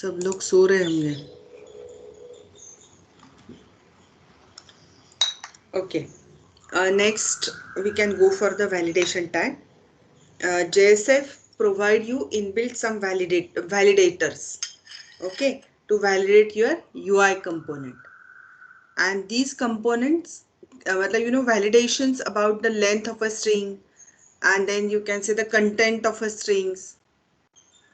सब लोग सो रहे होंगे. Okay. Next, we can go for the validation tag. JSF provide you inbuilt some validators, okay, to validate your UI component. And these components, validations about the length of a string, and then you can say the content of a strings.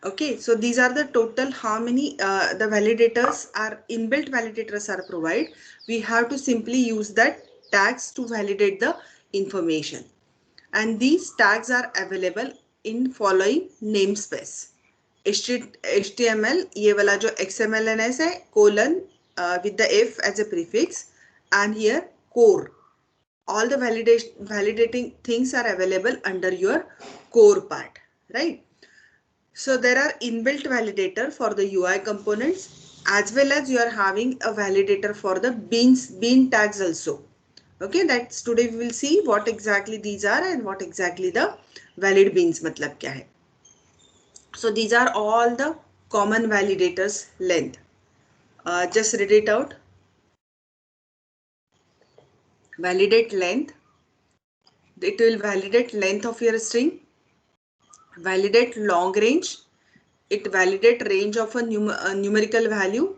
Okay, so these are the total how many the validators are inbuilt validators are provided. We have to simply use that tags to validate the information, and these tags are available in following namespace. HTML ये वाला जो XMLNS है colon with the F as a prefix, and here core. All the validating things are available under your core part, right? So there are inbuilt validator for the UI components, as well as you are having a validator for the bean tags also. Okay, that's today we will see what exactly these are and what exactly the valid beans matlab kya hai. So these are all the common validators length. Just read it out. Validate length. It will validate length of your string. Validate long range. It validate range of a numerical value.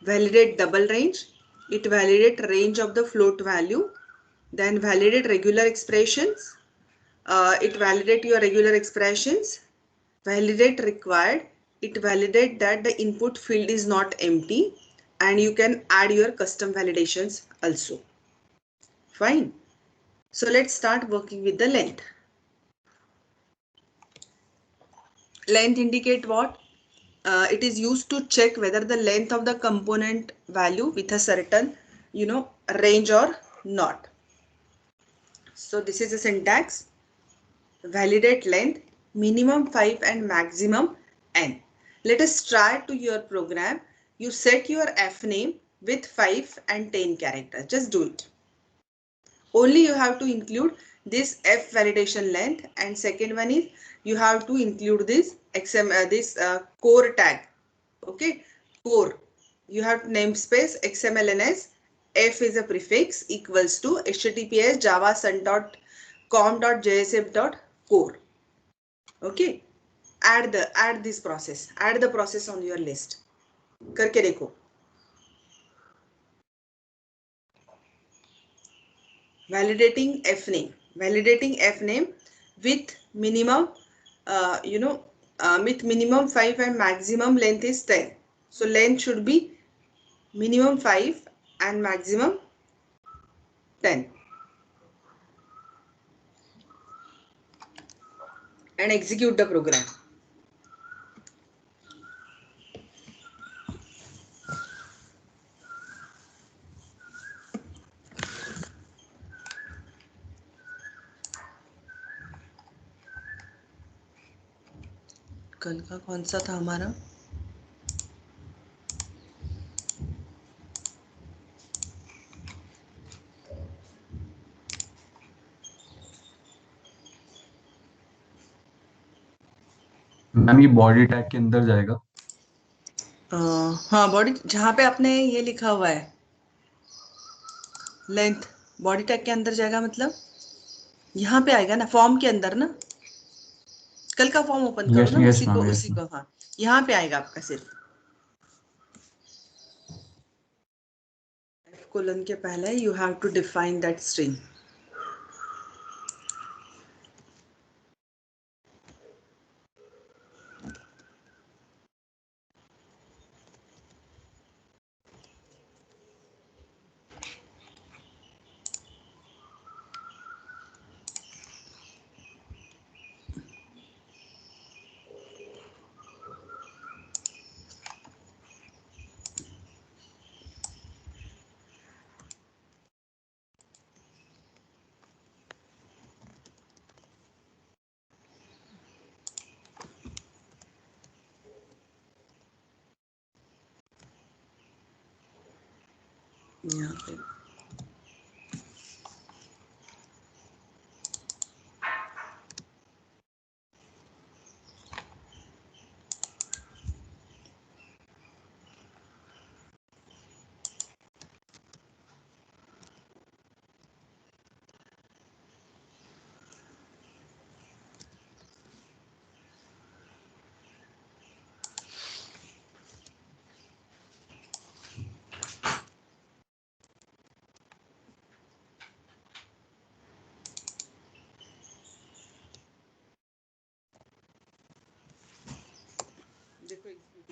Validate double range. It validate range of the float value. Then validate regular expressions. It validate your regular expressions. Validate required. It validate that the input field is not empty, and you can add your custom validations also. Fine. So let's start working with the length. Length indicate what? It is used to check whether the length of the component value with a certain range or not. So this is the syntax. Validate length minimum 5 and maximum n. Let us try to your program. You set your f name with 5 and 10 characters. Just do it. Only you have to include this f validation length, and second one is you have to include this core tag. Okay, core. You have namespace XMLNS. F is a prefix equals to https javasun.com.jsf.core. Okay, add this process. Add the process on your list. करके देखो. Validating f name. Validating f name with minimum, with minimum 5 and maximum length is 10. So length should be minimum 5 and maximum 10. And execute the program. कल का कौन सा था हमारा? Ma'am ये body tag के अंदर जाएगा. हाँ, बॉडी जहाँ पे आपने ये लिखा हुआ है लेंथ, बॉडी टैग के अंदर जाएगा. मतलब यहाँ पे आएगा ना, फॉर्म के अंदर ना. कल का फॉर्म ओपन करो ना, यस उसी को हाँ, यहाँ पे आएगा आपका सिर्फ. F कोलन के पहले you have to define that string. यहाँ पे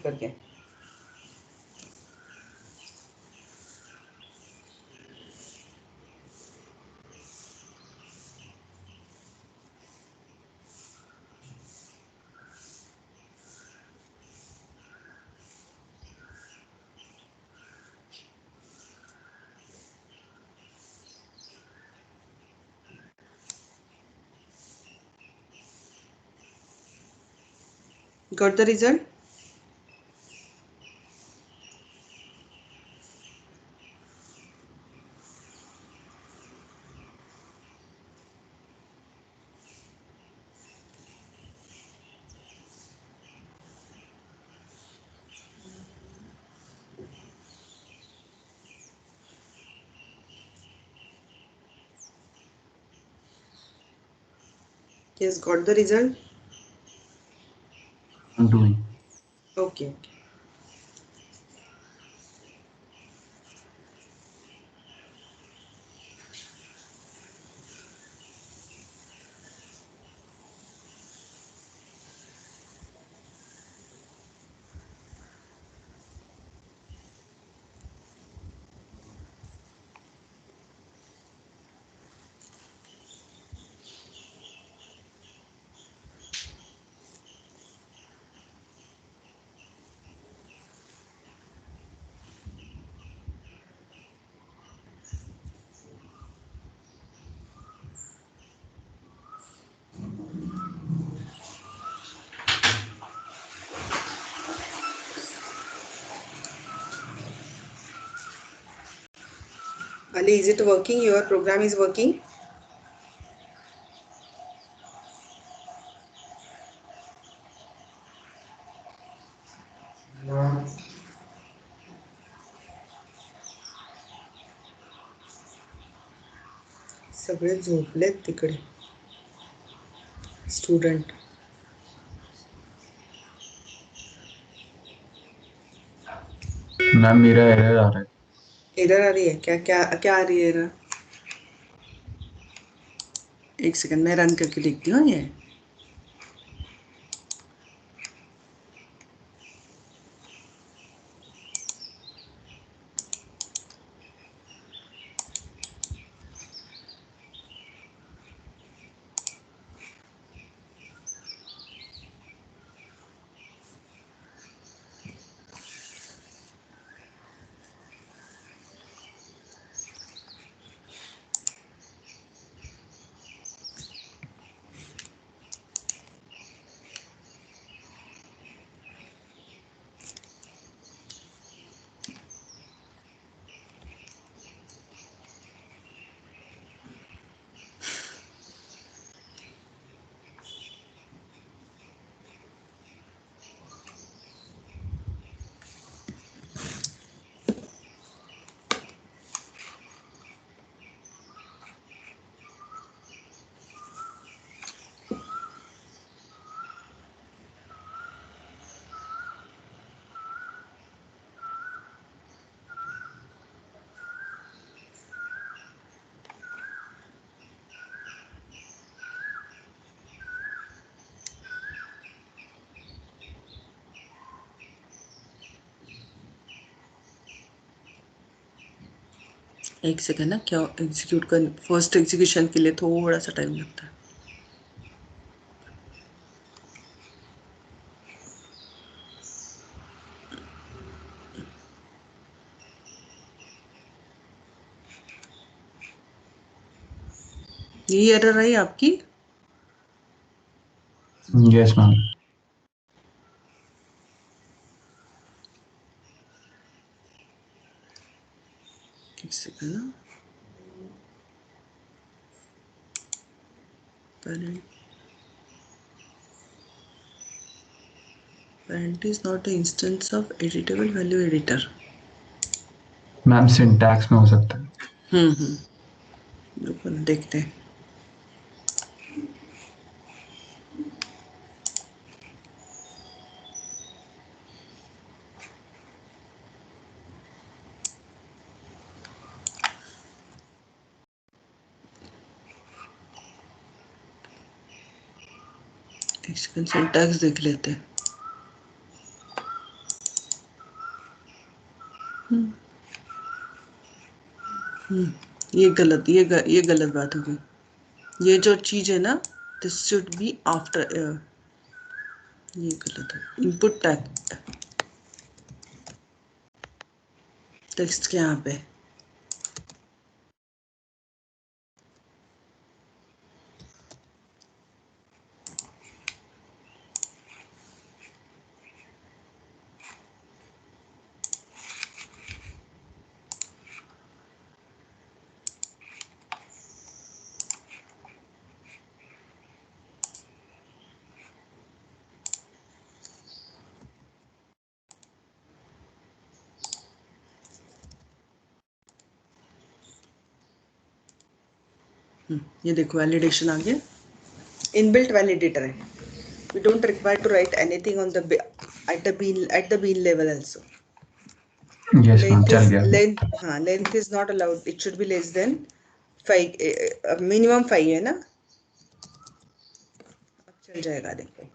करके। Got the result? Yes, got the result? I'm doing. Okay. Ali, is it working? Your program is working? सगळे झोपलेत तिकडे स्टूडेंट. मैम मेरा एरर आ रहा है. एरर आ रही है? क्या क्या क्या आ रही है एरर? एक सेकंड, मैं रन करके लिखती हूँ ये. एक सेकंड ना, क्या एग्जीक्यूट कर, फर्स्ट एग्जीक्यूशन के लिए थोड़ा सा टाइम लगता है. ये एरर आई आपकी? Yes ma'am. एक सेकंड ना. Parent is not an instance of editable value editor. Ma'am syntax में हो सकता है. बिल्कुल, देखते हैं. एक सेकंड, सिंटैक्स देख लेते हैं. ये गलत, ये गलत बात हो गई। ये जो चीज है ना, दिस शुड बी आफ्टर, ये गलत है। इनपुट टैग टेक्स्ट के यहाँ पे ये देखो वैलिडेशन आ गया, इनबिल्ट वैलिडेटर है। We don't require to write anything on the at the bean level also. Yes ma'am, चल गया। Length is not allowed. It should be less than 5, minimum 5 है ना। अब चल जाएगा, देखो।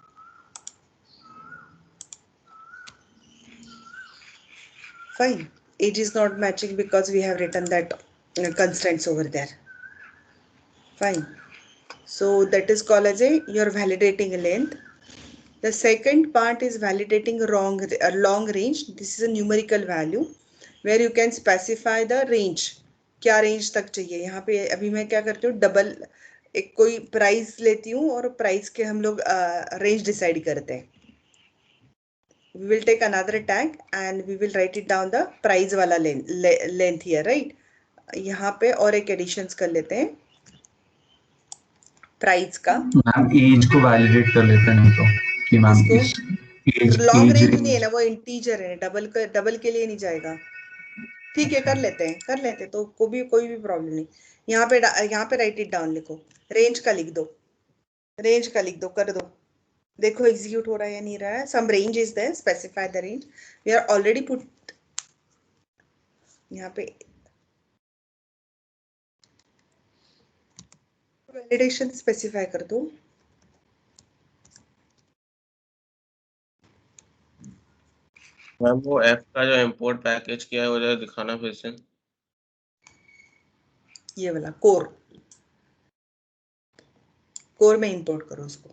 Fine. Age is not matching because we have written that constraints over there. Fine. So that is called as you're validating a length. The second part is validating long range. This is a numerical value where you can specify the range. क्या range तक चाहिए। यहाँ पे अभी मैं क्या करती हूँ, डबल एक कोई प्राइस लेती हूँ और प्राइस के हम लोग रेंज डिसाइड करते हैं। We will take another tag and we will write it down the price वाला length here, right? यहाँ पे और एक एडिशंस कर लेते हैं प्राइस का। मैम एज को वैलिडेट कर लेते हैं तो, कि मैम इस एज लॉन्ग एज रेंज नहीं है ना, वो इंटीजर है, डबल के लिए नहीं जाएगा। ठीक है, कर लेते हैं तो कोई भी प्रॉब्लम नहीं। यहाँ पे राइट इट डाउन लिखो, रेंज का लिख दो, कर दो। देखो एग्जीक्यूट हो रहा है या नहीं रहा है। Some range is there, specify the range. We are already put यहाँ पे वैलिडेशन स्पेसिफाई कर दो। मैम वो ऐप का जो इंपोर्ट पैकेज किया है वो जरा दिखाना फिर से। ये वाला कोर में इंपोर्ट करो उसको।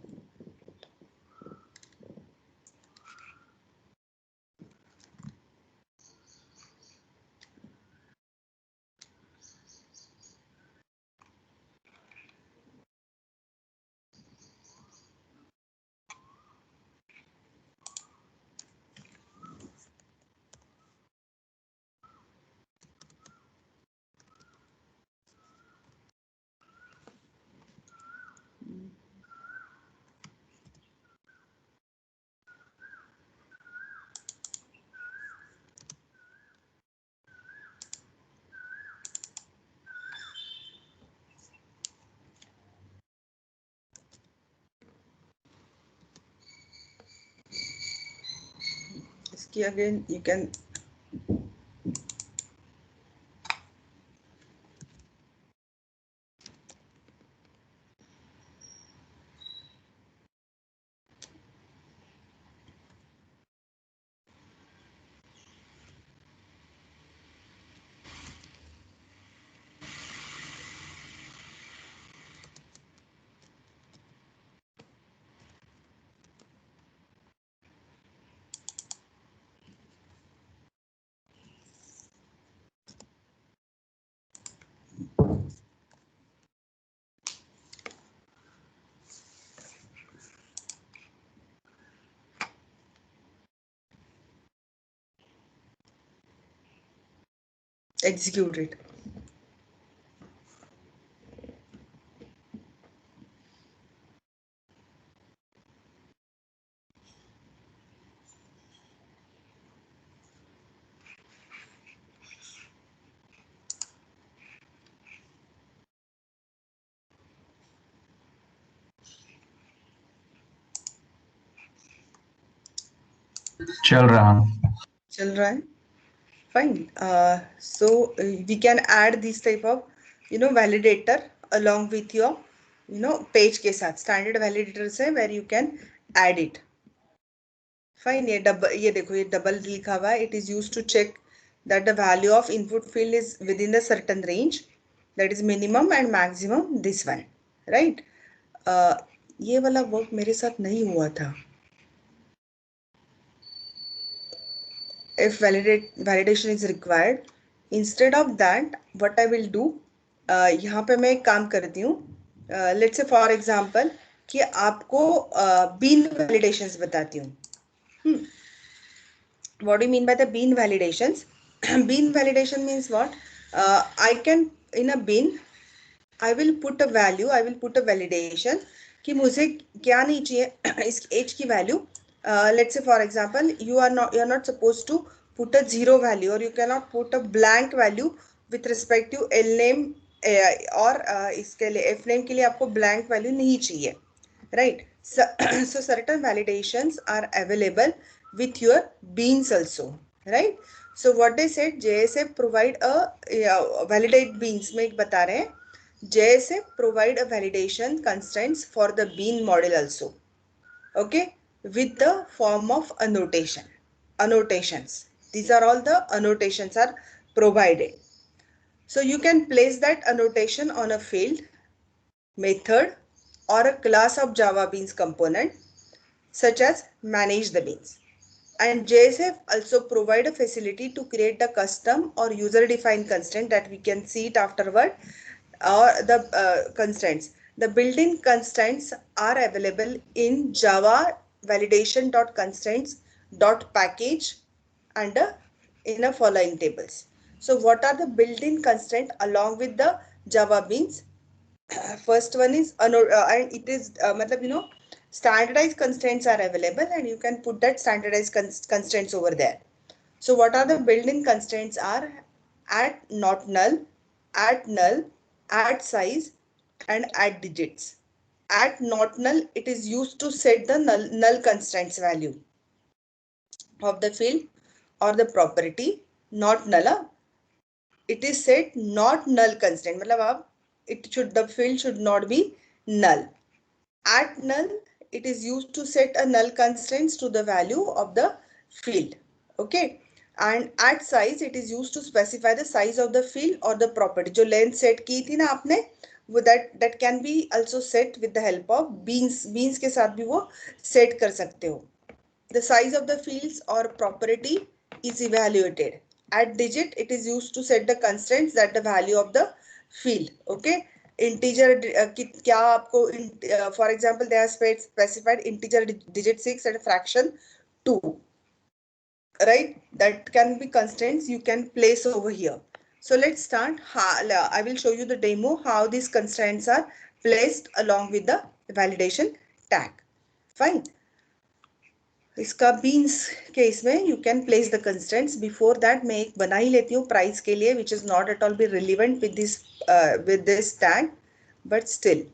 इसकी again you can execute it. चल रहा है। Fine. So we can add this type of validator along with your page के साथ। standard validators है where you can add it. Fine. ये देखो, ये डबल लिखा हुआ है। It is used to check that the value of input field is within a certain range, that is minimum and maximum, this one, right? ये वाला work मेरे साथ नहीं हुआ था. If validation is required, instead of that what I will do, यहाँ पे मैं एक काम करती हूँ. Let's say for example कि आपको bean validations बताती हूँ. What do you mean by the bean validations? Bean validation means what? I can, in a bean, I will put a value, I will put a validation कि मुझे क्या नहीं चाहिए इस age की value. Let's say for example, you are not supposed to put a zero value, or you cannot put a blank value with respect to L name, और इसके लिए F name के लिए आपको blank value नहीं चाहिए, right? So certain validations are available with your beans also, right? So what they said, JSF provide a validate beans में एक बता रहे हैं, JSF provide a validation constraints for the bean model also, okay, with the form of annotations. These are all the annotations are provided. So you can place that annotation on a field, method, or a class of Java Beans component, such as manage the beans. And JSF also provide a facility to create the custom or user-defined constraint that we can see it afterward, or the constraints. The built-in constraints are available in Java validation.constraints.package and in a following tables. So what are the built-in constraints along with the Java Beans? First one is and it is standardized constraints are available, and you can put that standardized constraints over there. So what are the built-in constraints are add not null, add size, and add digits. Add not null, it is used to set the null constraints value of the field or the property. Not null, it is set not null constraint, the field should not be null. At null, it is used to set a null constraints to the value of the field, okay? And at size, it is used to specify the size of the field or the property. जो length set की थी ना आपने, वो that can be also set with the help of beans के साथ भी वो set कर सकते हो. The size of the fields or property is evaluated. At digit, it is used to set the constraints that the value of the field, okay? Integer क्या आपको for example they have specified integer digit 6 and fraction 2, right? That can be constraints you can place over here. So let's start. I will show you the demo how these constraints are placed along with the validation tag. Fine. इसका beans case में you can place the constraints. Before that मैं एक बना ही लेती हूँ price के लिए, which is not at all be relevant with this tag, but still.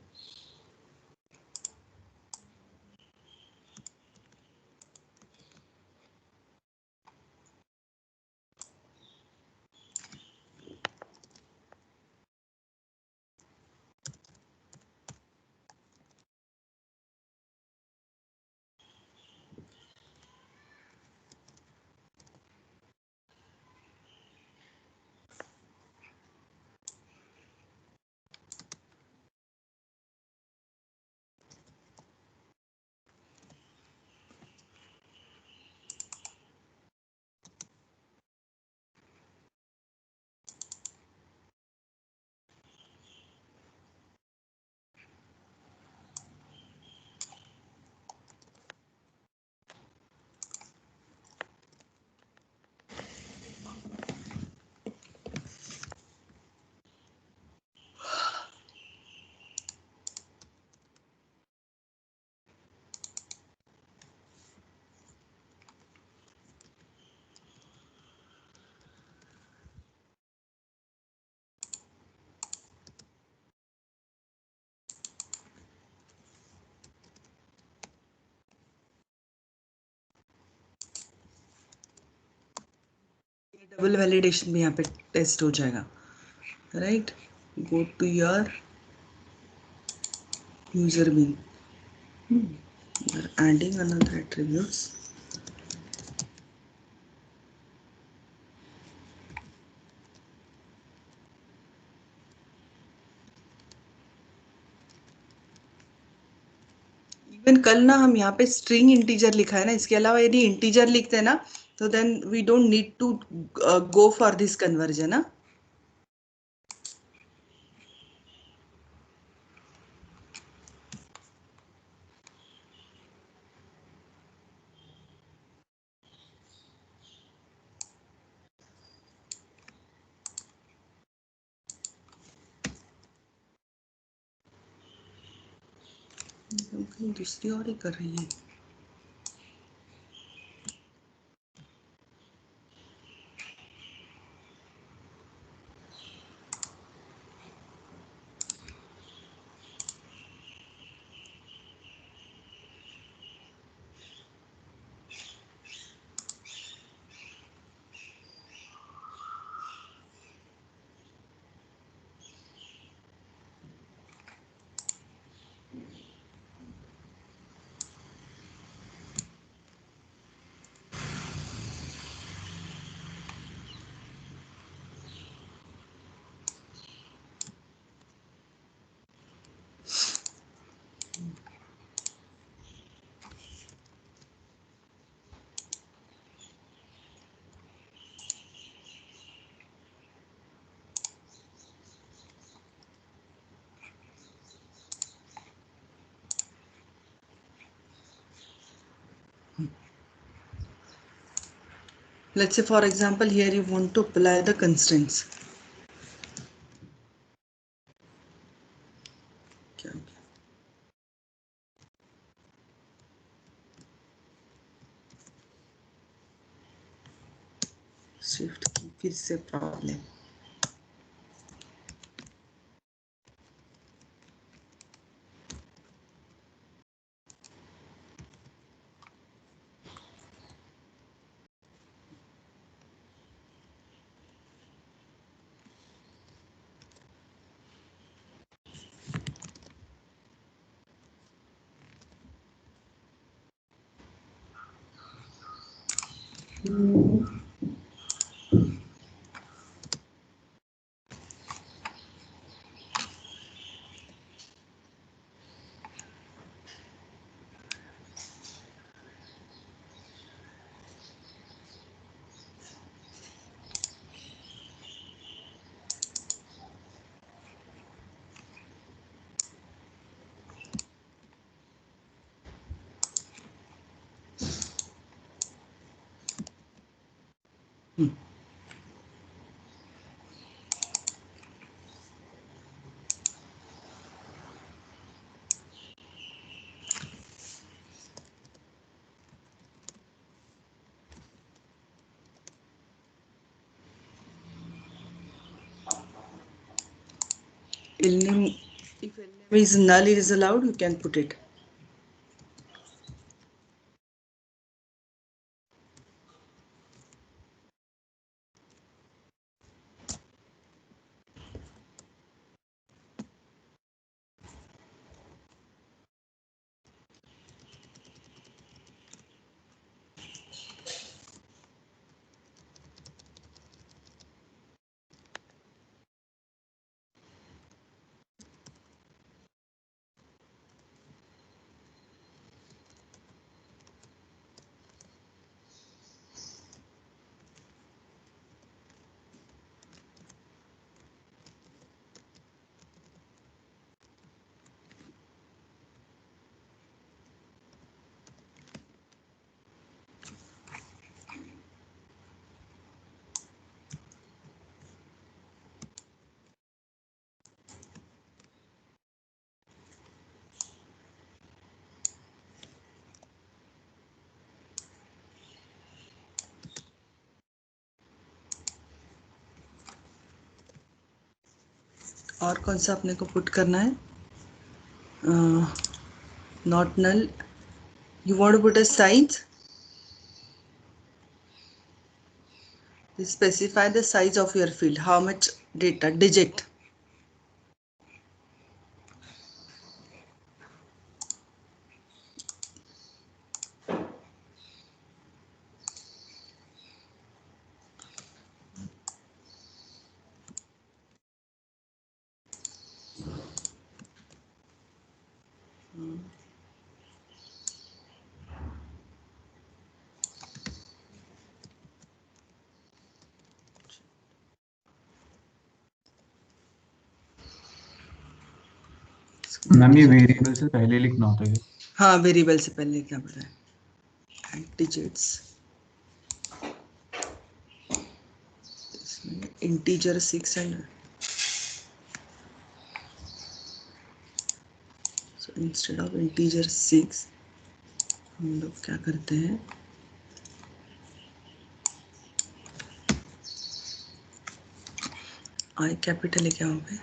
Double validation भी यहाँ पे टेस्ट हो जाएगा, right? Go to your user bean. You're adding another attributes. Even कल ना हम यहाँ पे स्ट्रिंग इंटीजर लिखा है ना, इसके अलावा यदि इंटीजर लिखते हैं ना तो then we don't need to go for this conversion ना. दूसरी और ही कर रही है. Let's say for example here you want to apply the constraints. क्या हो गया? Shift की फिर से problem. Ilname, if ilname is null is allowed, you can put it. और कौन सा अपने को पुट करना है? Not null. You want to put a size? Specify the size of your field. How much data digit? Ma'am ये variable से पहले लिखना होता है? हाँ, वेरिएबल से पहले लिखना पड़ता है. Digits, integer 600. So instead of integer 6 हम लोग क्या करते हैं, आई कैपिटल है क्या वहाँ पे,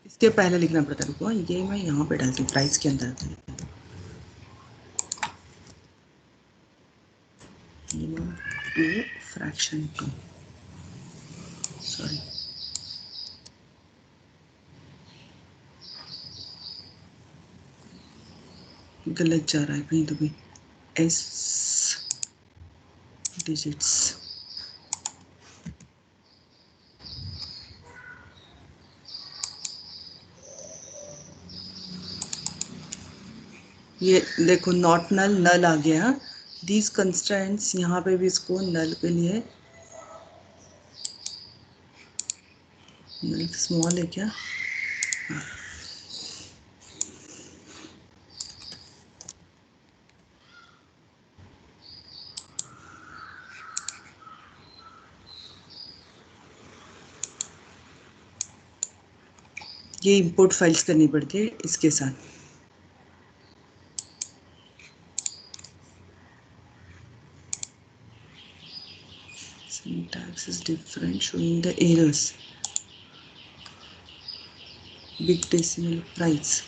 इसके पहले लिखना पड़ता है. रुको, ये मैं यहाँ पे डालती हूँ प्राइस के अंदर. टू फ्रैक्शन 2, सॉरी, गलत जा रहा है कहीं तो भी. एस डिजिट्स, ये देखो नॉट नल, नल आ गया. दीज कंस्ट्रेंट्स, यहाँ पे भी इसको नल के लिए, नल स्मॉल है क्या, ये इंपोर्ट फाइल्स करनी पड़ती है इसके साथ. Syntax is different, showing the errors. Big decimal price.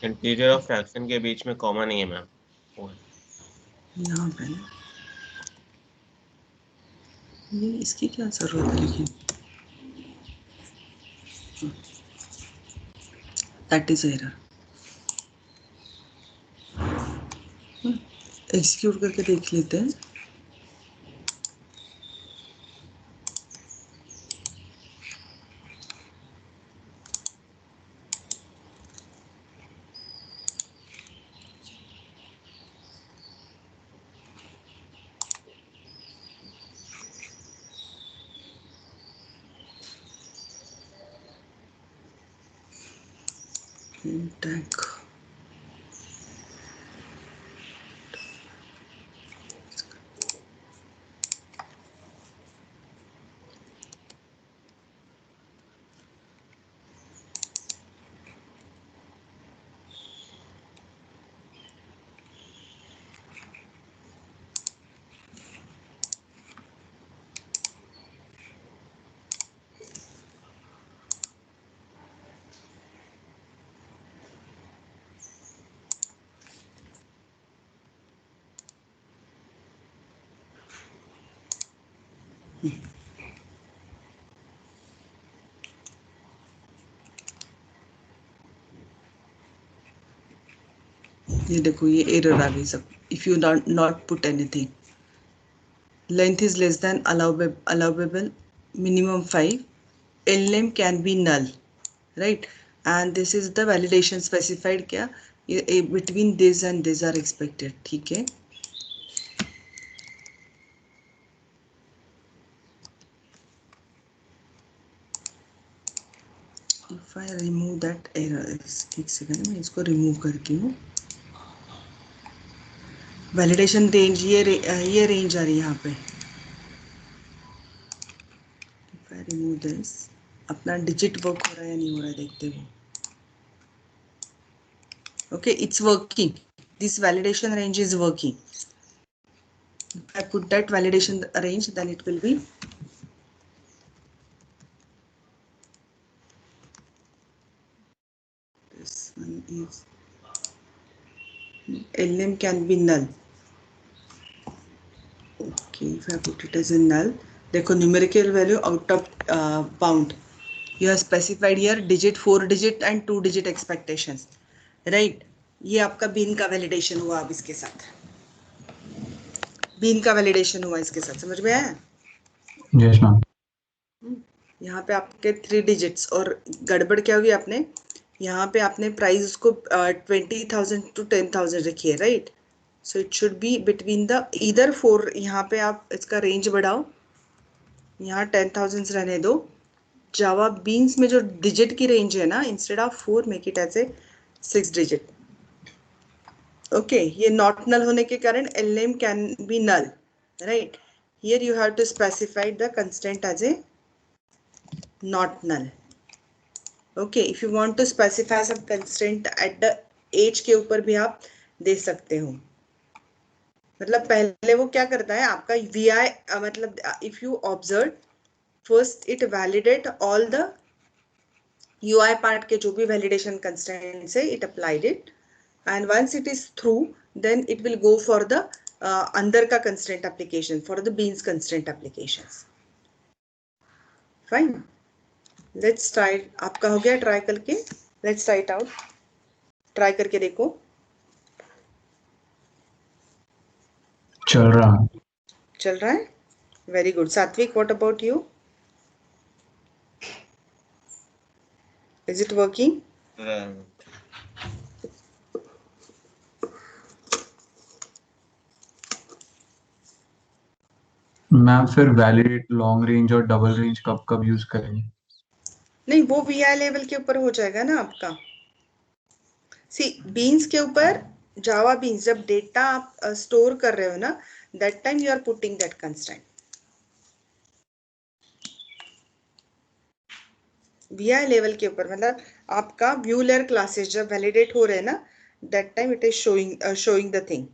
Integer और फ्रैक्शन के बीच में कॉमा नहीं है मैम. यहाँ पे ना, ये इसकी क्या जरूरत है, लेकिन दैट इज एरर. एग्जीक्यूट करके देख लेते हैं. टैग, ये देखो ये एरर आ गई सब. If you not put anything, length is less than allowable minimum 5, lname can be null, right? And this is the validation specified क्या, ये between this and this are expected. ठीक है, if I remove that error, एक second में इसको remove करती हूँ. Validation range ये रेंज आ रही है यहाँ पे. Remove this. अपना डिजिट वर्क हो रहा है या नहीं हो रहा है देखते हुए. Okay, it's working. This validation range is working. If I put that validation range, then it will be this one is LM can be null. Okay, if I put it as a null, देखो numerical value out of bound. You have specified here digit, 4 digit and 2 digit expectations, right? ये आपका been का validation हुआ. अब इसके साथ been का validation हुआ इसके साथ. समझ में आया? Yes ma'am. यहाँ पे आपके 3 डिजिट्स और गड़बड़ क्या हुई आपने यहाँ पे आपने प्राइस को 20,000 to 10,000 रखी है, right? So it should be between the either 4. यहाँ पे आप इसका रेंज बढ़ाओ, यहाँ 10,000 रहने दो. जावा बीन्स में जो डिजिट की रेंज है ना, instead of 4 make it as a 6 digit. Okay, ये नॉट नल होने के कारण LM can be null, right? Here you have to specify the constant as a not null. Okay, if you want to specify some constraint at the age के ऊपर भी आप दे सकते हो. मतलब पहले वो क्या करता है आपका VI, मतलब if you observe first it validate all the UI part के जो भी validation constraints है, it applied it, and once it is through then it will go for the अंदर का constraint application, for the beans constraint applications. Fine. Let's try. आपका हो गया try करके? Let's try it out. Try करके देखो. चल रहा है. चल रहा है. Very good. Satvik, what about you? Is it working? Ma'am फिर वैलिडेट लॉन्ग रेंज और डबल रेंज कब कब यूज करेंगे? नहीं, वो VI लेवल के ऊपर हो जाएगा ना आपका. सी बीन्स के ऊपर जावा बीन्स जब डेटा आप स्टोर कर रहे हो ना, that time you are putting that constraint. VI level के ऊपर मतलब आपका व्यू लेयर क्लासेस जब वैलिडेट हो रहे हैं ना, that time it is showing the thing.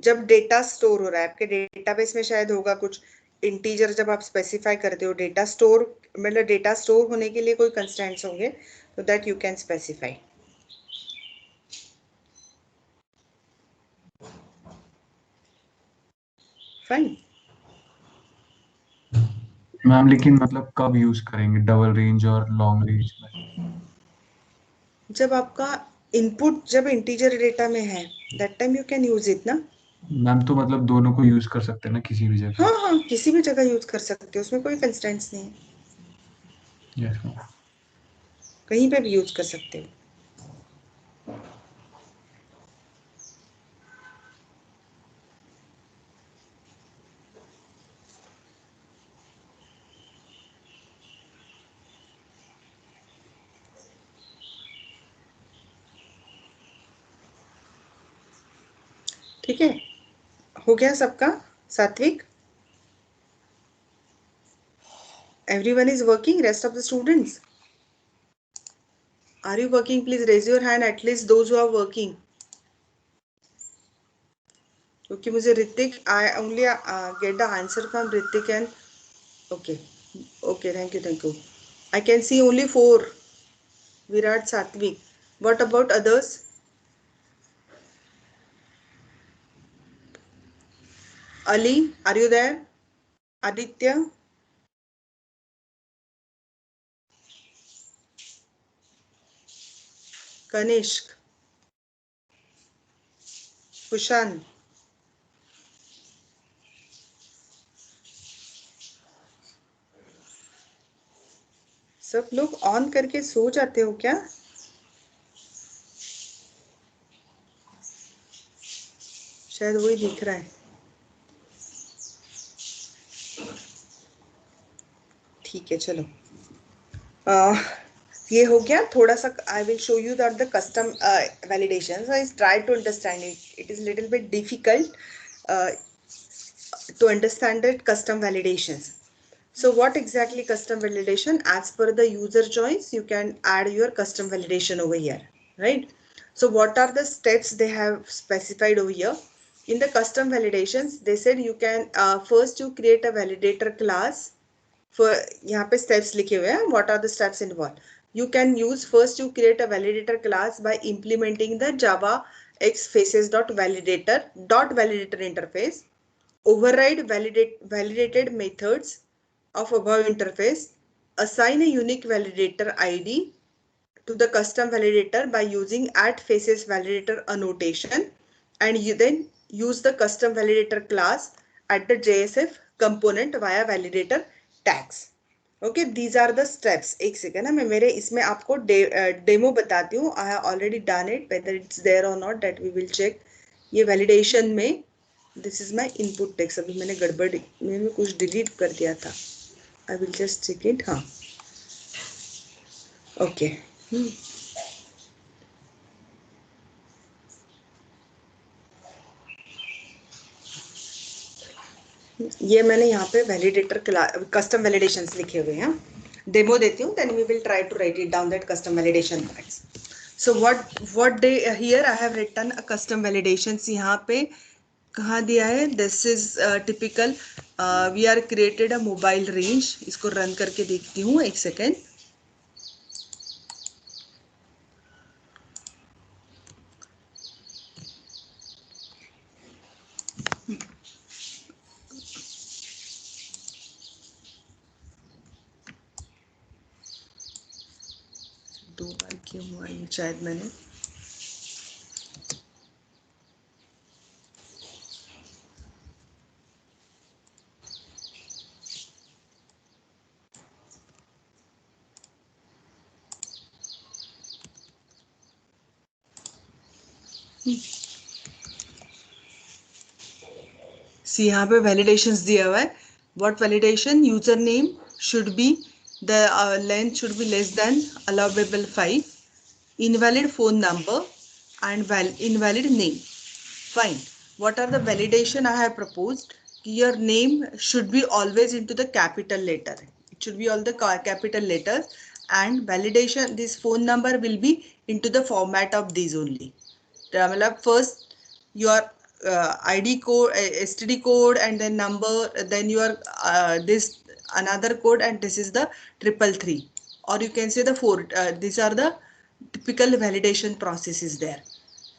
जब डेटा स्टोर हो रहा है आपके डेटाबेस में, शायद होगा कुछ इंटीजर जब आप स्पेसिफाई करते हो डेटा स्टोर, मतलब डेटा स्टोर होने के लिए कोई कंस्ट्रेंट्स होंगे, तो that you can specify. Fine. Ma'am लेकिन मतलब कब यूज करेंगे डबल रेंज और लॉन्ग रेंज में? जब आपका इनपुट जब इंटीजर डेटा में है, that time you can use it ना. मैम तो मतलब दोनों को यूज कर सकते हैं ना किसी भी जगह? हाँ हाँ, किसी भी जगह यूज कर सकते हो, उसमें कोई कंस्ट्रेंट्स नहीं है. Yes ma'am. कहीं पे भी यूज कर सकते हो. ठीक है, हो गया सबका? सात्विक, everyone is working? Rest of the students, are you working? Please raise your hand, at least those who are working. क्योंकि मुझे Hrithik, I only get the answer from Hrithik and okay, okay, thank you. I can see only 4. Virat, Satvik. What about others? Ali, are you there? Aditya? Kanishk? Kushan? सब लोग on करके सो जाते हो क्या? शायद वही दिख रहा है. ठीक है, चलो. ये हो गया थोड़ा सा. I will show you that the custom validations. I try to understand it. It is little bit difficult to understand that custom validations. So what exactly custom validation? As per the user choice, you can add your custom validation over here, right? So what are the steps they have specified over here? In the custom validations, they said you can first you create a validator class. For यहाँ पे steps लिखे हुए हैं. What are the steps involved? You can use first you create a validator class by implementing the Java X faces dot validator interface. Override validated methods of above interface. Assign a unique validator ID to the custom validator by using @faces validator annotation, and you then use the custom validator class at the JSF component via validator tags. Okay these are the steps. एक second है, मैं मेरे इसमें आपको demo बताती हूँ. I have already done it, whether it's there or not that we will check. ये validation में this is my input text. अभी मैंने गड़बड़ में कुछ डिलीट कर दिया था. I will just check it. हाँ ओके ये मैंने यहाँ पे वैलिडेटर कस्टम वैलिडेशंस लिखे हुए हैं. डेमो देती हूँ, then we will try to write it down that custom validation tags. So what they here I have written a custom validations. यहाँ पे कहाँ दिया है? This is typical we are created a mobile range. इसको run करके देखती हूँ, एक सेकेंड. दो बार क्यों हुआ ये? शायद मैंने सी यहाँ पे वैलिडेशंस दिया हुआ है. What validation? User name should be the length should be less than allowable 5. Invalid phone number and invalid name. Fine. What are the validation I have proposed? Your name should be always into the capital letter. It should be all the capital letters, and validation this phone number will be into the format of these only. First your ID code, STD code, and then number, then your this another code, and this is the 333, or you can say the 4. These are the typical validation process is there,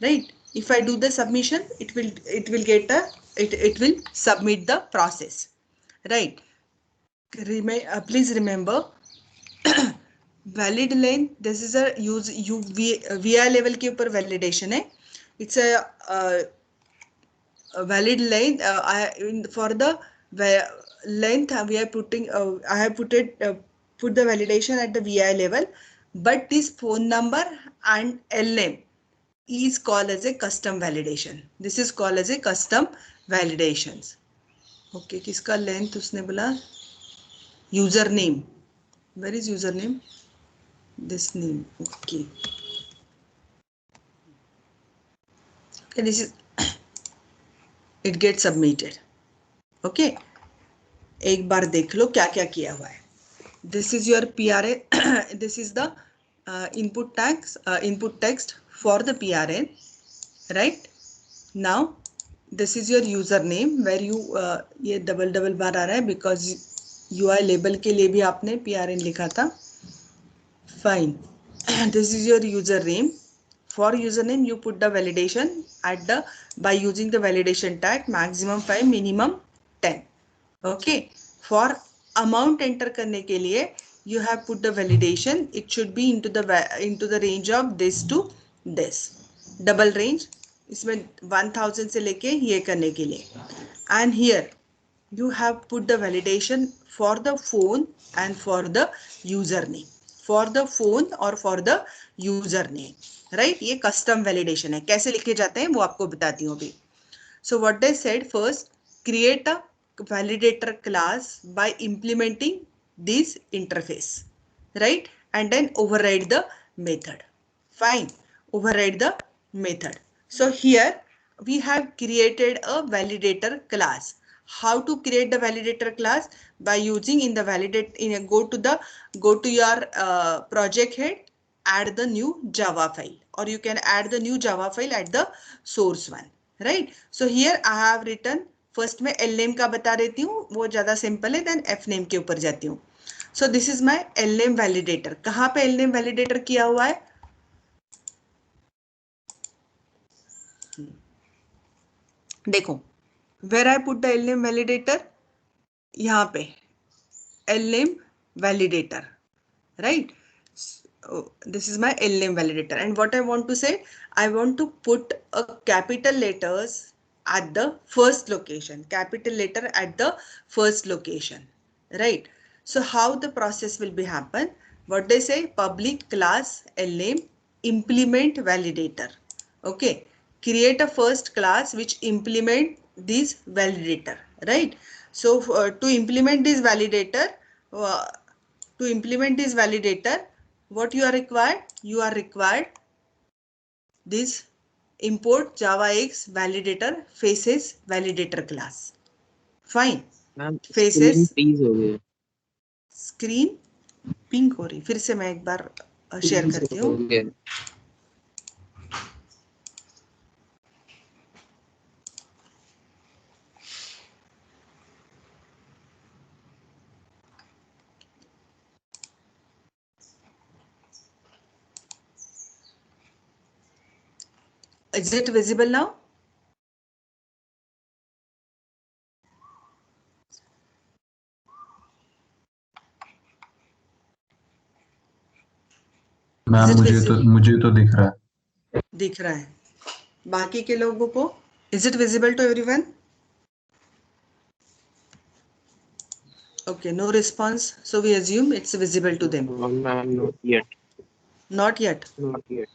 right? If I do the submission, it will get a it will submit the process, right? Please remember valid length. This is a use VI level के ऊपर validation है. It's a valid length. For the length we are putting I have put the validation at the VI level, but this phone number and LNAME is called as a custom validation. This is called as a custom validations. Okay, किसका length उसने बोला? Username. Where is username? This name. Okay. Okay, this is it gets submitted. Okay. एक बार देख लो क्या क्या किया हुआ है. This is your PRN. This is the input text for the PRN, right? Now this is your username where you ये double बार आ रहा है because UI लेबल के लिए भी आपने PRN लिखा था. Fine. This is your username. For username you put the validation at the by using the validation tag maximum 5 minimum 10. Okay. For amount enter करने के लिए you have put the validation. It should be into the range of this to this. Double range. इसमें 1000 से लेके ये करने के लिए. And here you have put the validation for the phone and for the username. For the phone or for the username. Right? ये custom validation है. कैसे लिखे जाते हैं वो आपको बताती हूँ अभी. So what they said, first create a validator class by implementing this interface, right? And then override the method. Fine, override the method. So here we have created a validator class. How to create the validator class? By using in the validate, go to your project head, add the new Java file, or you can add the new Java file at the source one, right? So here I have written, first मैं L name का बता देती हूँ, वो ज़्यादा simple है, then F name के ऊपर जाती हूँ. So this is my L name validator. कहाँ पे L name validator किया हुआ है? देखो, where I put the L name validator? यहाँ पे L name validator, right? So this is my L name validator, and what I want to say, I want to put a capital letters at the first location, capital letter at the first location, right? So how the process will be happen? What they say, public class L name implement validator. Okay, create a first class which implement this validator, right? So to implement this validator, what you are required? You are required this import JavaX validator faces validator class. Fine. Ma'am Faces freeze हो गया. Screen pink हो रही, फिर से मैं एक बार share करती हूँ. Is it visible now? Ma'am Is it मुझे तो दिख रहा है. दिख रहा है. बाकी के लोगों को is it visible to everyone? Okay, no response. So we assume it's visible to them. Ma'am not yet. Not yet. Not yet.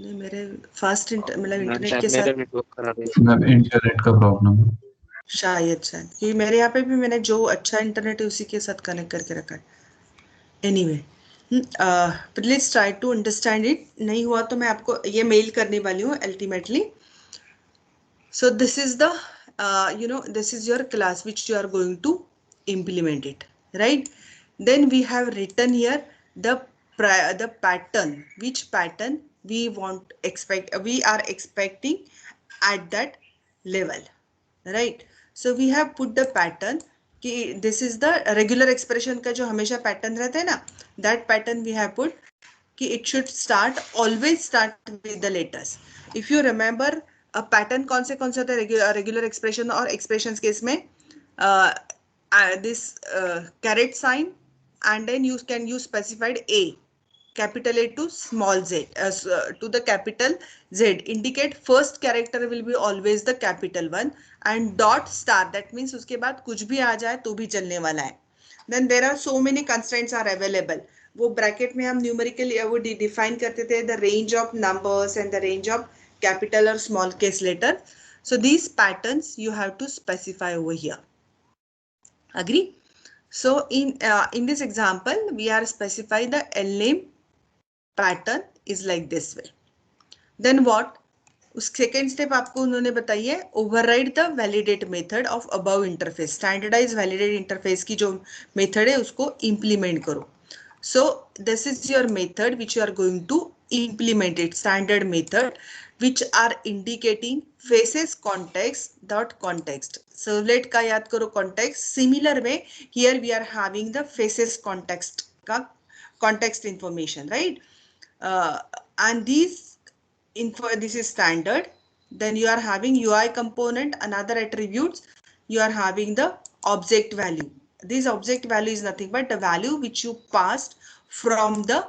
नहीं, मेरे फास्ट मतलब इंटरनेट शायद के मेरा साथ नेटवर्क खराब है. मैम इंटरनेट का प्रॉब्लम है. शायद क्योंकि मेरे यहाँ पे भी मैंने जो अच्छा इंटरनेट है उसी के साथ कनेक्ट करके रखा है. Anyway, please try to understand it. नहीं हुआ तो मैं आपको ये मेल करने वाली हूँ ultimately. So this is the this is your class which you are going to implement it, right? Then we have written here the pattern, which pattern we are expecting at that level, right? So we have put the pattern कि this is the regular expression का जो हमेशा pattern रहता है ना, that pattern we have put कि it should always start with the letters. If you remember pattern कौन से होते हैं रेगुलर एक्सप्रेशन और एक्सप्रेशंस के इसमें, this caret sign and then you can use specified A, capital A to small z, to the capital Z. Indicate first character will be always the capital one, and dot star, that means उसके बाद कुछ भी आ जाए तो भी चलने वाला है. Then there are so many constraints are available. वो ब्रैकेट में हम न्यूमेरिकल वो डिफाइन करते थे the range of numbers and the range of capital or small case letter. So these patterns you have to specify over here. Agree? So in this example we are specify the L name pattern is like this way. Then what? उस second step आपको उन्होंने बताई है, override the validate method of above interface. Standardize validate interface की जो method है उसको implement करो. So this is your method which you are going to implement it, standard method which are indicating faces context dot context. Servlet का याद करो context. Similar way here we are having the faces context का context information, right? And this is standard. Then you are having UI component, another attributes. You are having the object value. This object value is nothing but the value which you passed from the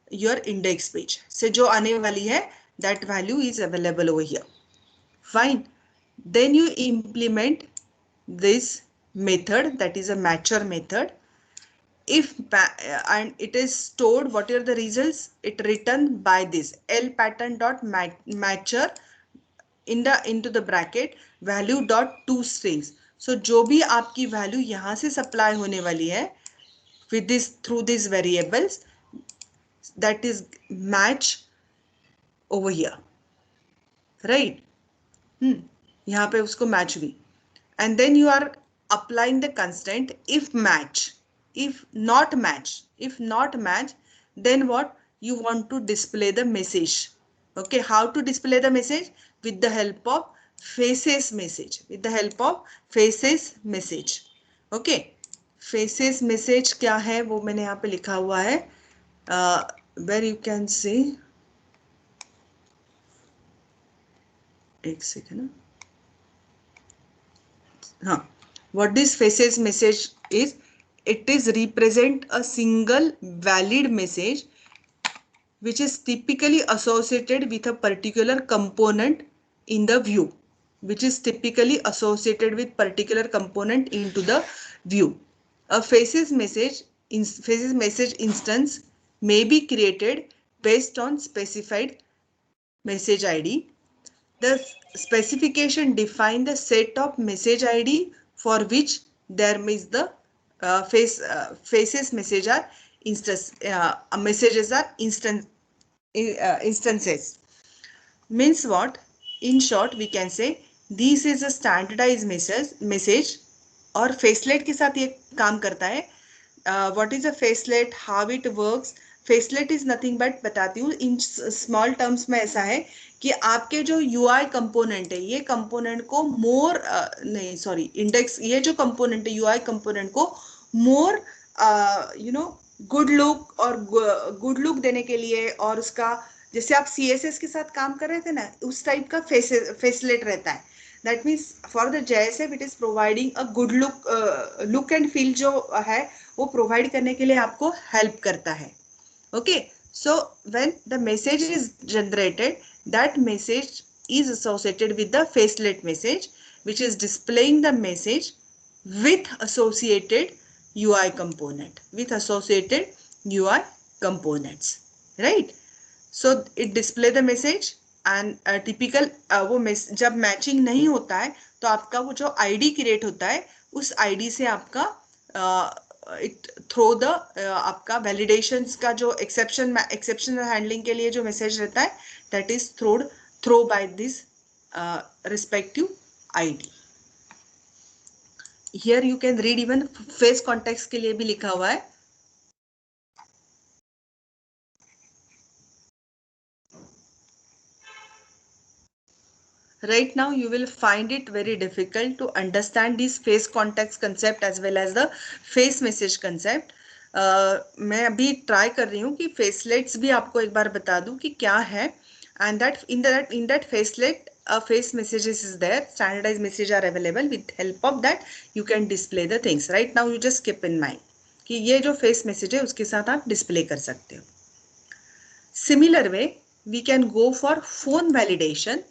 your index page. से जो आने वाली है, that value is available over here. Fine. Then you implement this method, that is a matcher method. If and it is stored, what are the results? It written by this L pattern dot matcher into the bracket value dot two strings. सो जो भी आपकी value यहाँ से supply होने वाली है with this through these variables, that is match over here, right? यहाँ पे उसको match हुई, and then you are applying the constraint if match. If not match, then what you want to display the message. Okay, how to display the message? With the help of faces message. Okay, faces message क्या है वो मैंने यहाँ पे लिखा हुआ है, where you can see, एक सेकंड, हाँ, what this faces message is, it is represent a single valid message which is typically associated with a particular component in the view, into the view. A faces message instance may be created based on specified message ID. The specification define the set of message ID for which there is the faces message are instances. Means what? In short, we can say this is a standardized message और facelet के साथ ये काम करता है. What is a facelet? How it works? Facelet is nothing but, बताती हूँ in small terms में, ऐसा है कि आपके जो UI कंपोनेंट है, ये कंपोनेंट को मोर इंडेक्स, ये जो कंपोनेंट है UI कंपोनेंट को मोर गुड लुक देने के लिए, और उसका जैसे आप CSS के साथ काम कर रहे थे ना, उस टाइप का फेसलेट रहता है. That means for the JSF it is providing a good look and feel जो है वो प्रोवाइड करने के लिए आपको हेल्प करता है. Okay, so when the message is generated, that message is associated with the facelet message, which is displaying the message with associated UI components, right? So it display the message and typical वो जब matching नहीं होता है तो आपका वो जो ID create होता है, उस ID से आपका इट थ्रो द आपका वैलिडेशंस का जो एक्सेप्शन हैंडलिंग के लिए जो मैसेज रहता है, that is throw by this respective ID. Here you can read, even face context के लिए भी लिखा हुआ है. Right now you will find it very difficult to understand this face context concept as well as the face message concept. मैं अभी try कर रही हूँ कि फेसलेट्स भी आपको एक बार बता दूँ कि क्या है, and that in that facelet a face messages is there, standardized messages are available. With help of that you can display the things. Right now you just keep in mind कि ये जो face message है उसके साथ आप display कर सकते हो. Similar way we can go for phone validation.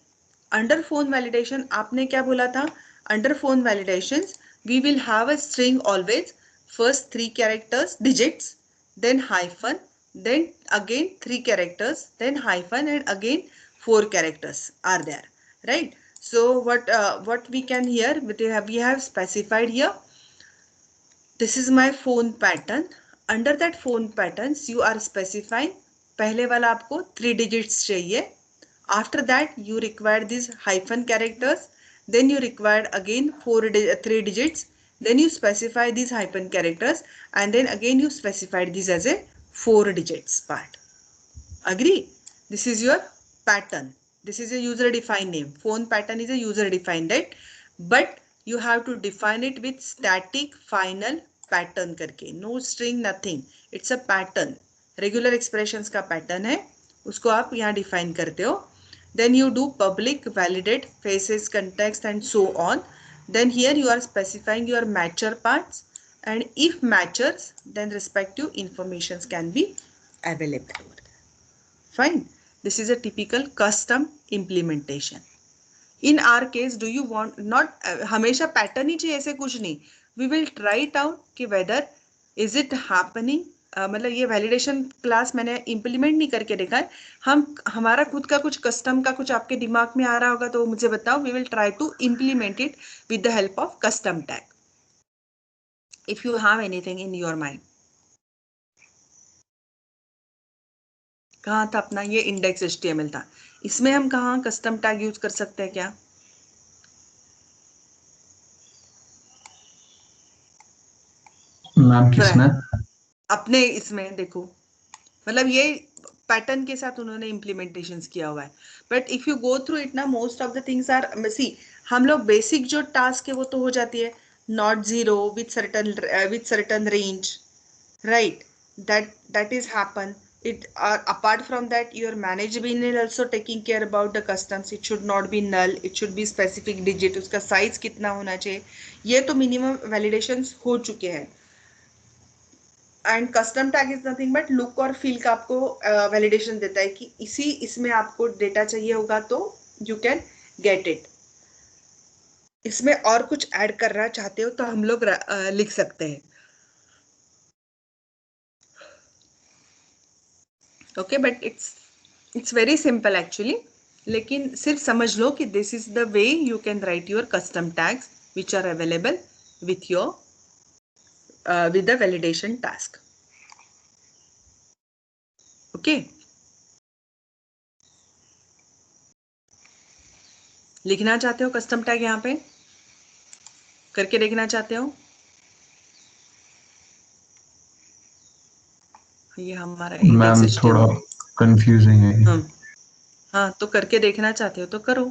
Under phone validation आपने क्या बोला था? Under phone validations we will have a string always, first 3 characters digits, then hyphen, then again 3 characters, then hyphen, and again 4 characters are there, right? So what we can here, we have specified here, this is my phone pattern. Under that phone patterns you are specifying, पहले वाला आपको 3 digits चाहिए. After that you require these hyphen characters, then you require again 3 digits, then you specify these hyphen characters, and then again you specified this as a 4 digits part. Agree? This is your pattern. This is a user defined name. Phone pattern is a user defined, right? But you have to define it with static final pattern करके, no string, nothing. It's a pattern. Regular expressions का pattern है, उसको आप यहाँ define करते हो. Then you do public, validate, faces, context, and so on. Then here you are specifying your matcher parts, and if matchers, then respective informations can be available. Fine. This is a typical custom implementation. In our case, do you want not हमेशा pattern ही चाहिए, ऐसे कुछ नहीं. We will try it out कि whether is it happening मतलब ये validation class मैंने implement नहीं करके देखा है। हमारा खुद का कुछ कस्टम का कुछ आपके दिमाग में आ रहा होगा तो मुझे बताओ, we will try to implement it with the help of custom tag, if you have anything in your mind. कहाँ था अपना ये इंडेक्स HTML था, इसमें हम कहाँ कस्टम टैग यूज कर सकते हैं क्या? मैम किसमें? अपने इसमें देखो, मतलब ये पैटर्न के साथ उन्होंने इम्प्लीमेंटेशन किया हुआ है। But if you go through it ना, most of the things are see, हम लोग बेसिक जो टास्क है वो तो हो जाती है, not zero with certain range, right? That is happen. It apart from that, your management is also taking care about the customs. It should not be null, it should be specific digit, उसका size कितना होना चाहिए, ये तो minimum validations हो चुके हैं। And custom tag is nothing but look और फील का आपको वैलिडेशन देता है कि इसी इसमें आपको डेटा चाहिए होगा तो यू कैन गेट इट। इसमें और कुछ ऐड करना चाहते हो तो हम लोग लिख सकते हैं। Okay, but it's very simple actually, लेकिन सिर्फ समझ लो कि this is the way you can write your custom tags which are available with your with the validation task. ओके, लिखना चाहते हो कस्टम टैग यहाँ पे करके देखना चाहते हो? ये हमारा मैम इंडेक्स थोड़ा HTML। कंफ्यूजिंग है ये। हाँ, तो करके देखना चाहते हो तो करो।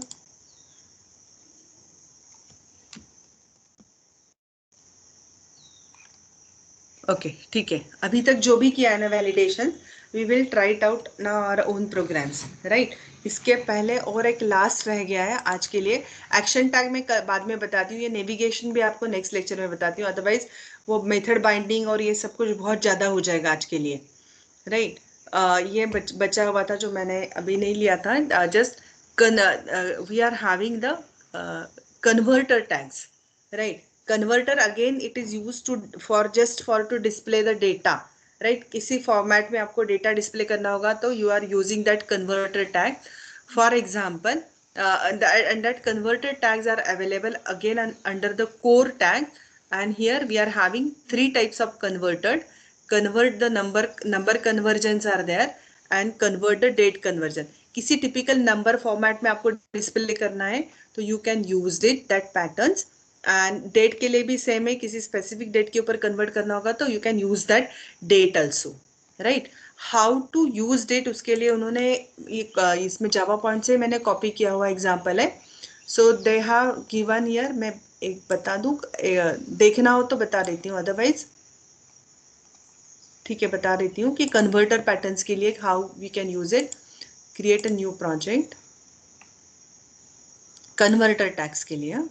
ओके, ठीक है, अभी तक जो भी किया है ना validation, we will try it out ना आवर ओन प्रोग्राम्स, राइट? इसके पहले और एक लास्ट रह गया है आज के लिए, एक्शन टैग में बाद में बताती हूँ, ये नेविगेशन भी आपको नेक्स्ट लेक्चर में बताती हूँ, अदरवाइज वो मेथड बाइंडिंग और ये सब कुछ बहुत ज़्यादा हो जाएगा आज के लिए, राइट? ये बचा हुआ था जो मैंने अभी नहीं लिया था, just we are having the converter tags, right? Converter again it is use to for to display the data, right? किसी फॉर्मेट में आपको डेटा डिस्प्ले करना होगा तो you are using that converter tag, for example, and that converter tags are available again under the core tag, and here we are having 3 types of convert the number conversions are there, and convert the date conversion। किसी typical number format में आपको display करना है तो you can use it that patterns, and date के लिए भी same है, किसी स्पेसिफिक डेट के ऊपर कन्वर्ट करना होगा तो you can use that date also, right? How to use date, उसके लिए उन्होंने इसमें जावा पॉइंट से मैंने कॉपी किया हुआ एग्जाम्पल है। सो दे हैव गिवन हियर, मैं एक बता दूं, देखना हो तो बता देती हूँ, अदरवाइज ठीक है बता देती हूँ कि कन्वर्टर पैटर्न्स के लिए how we can use it. Create a new project converter tags के लिए।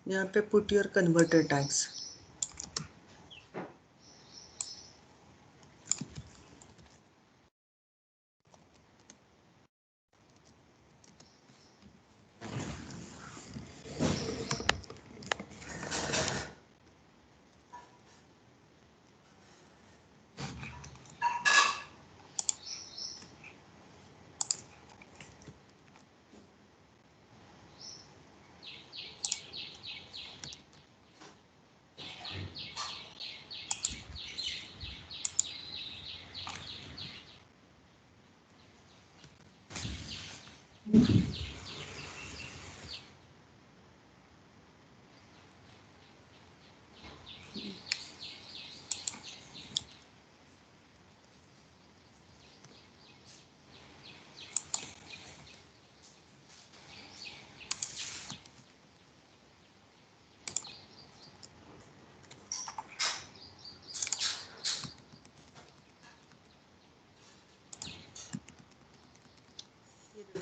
यहाँ पे पुट योर कन्वर्टर टैग्स।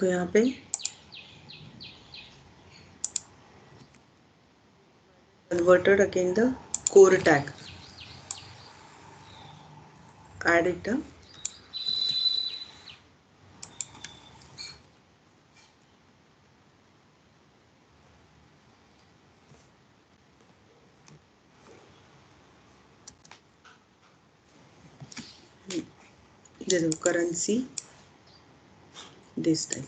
देखो यहाँ पे converted again the core tag. Add it. The currency this time.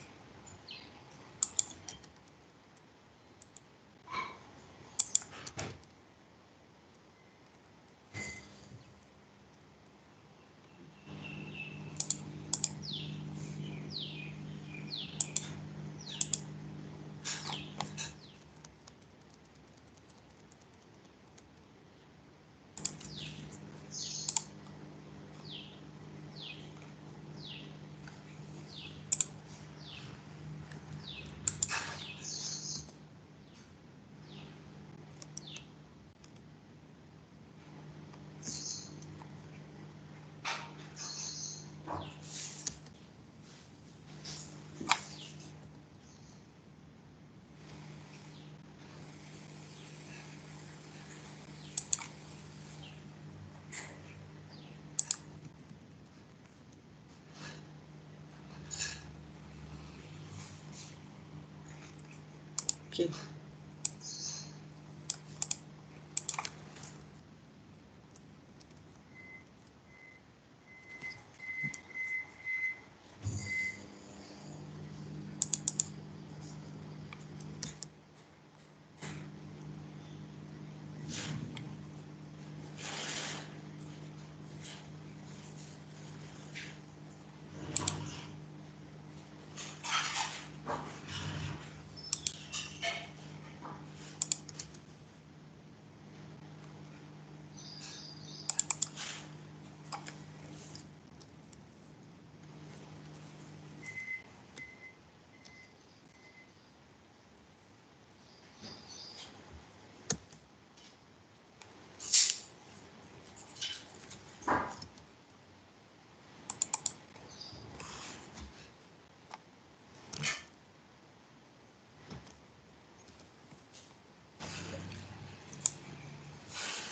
Okay.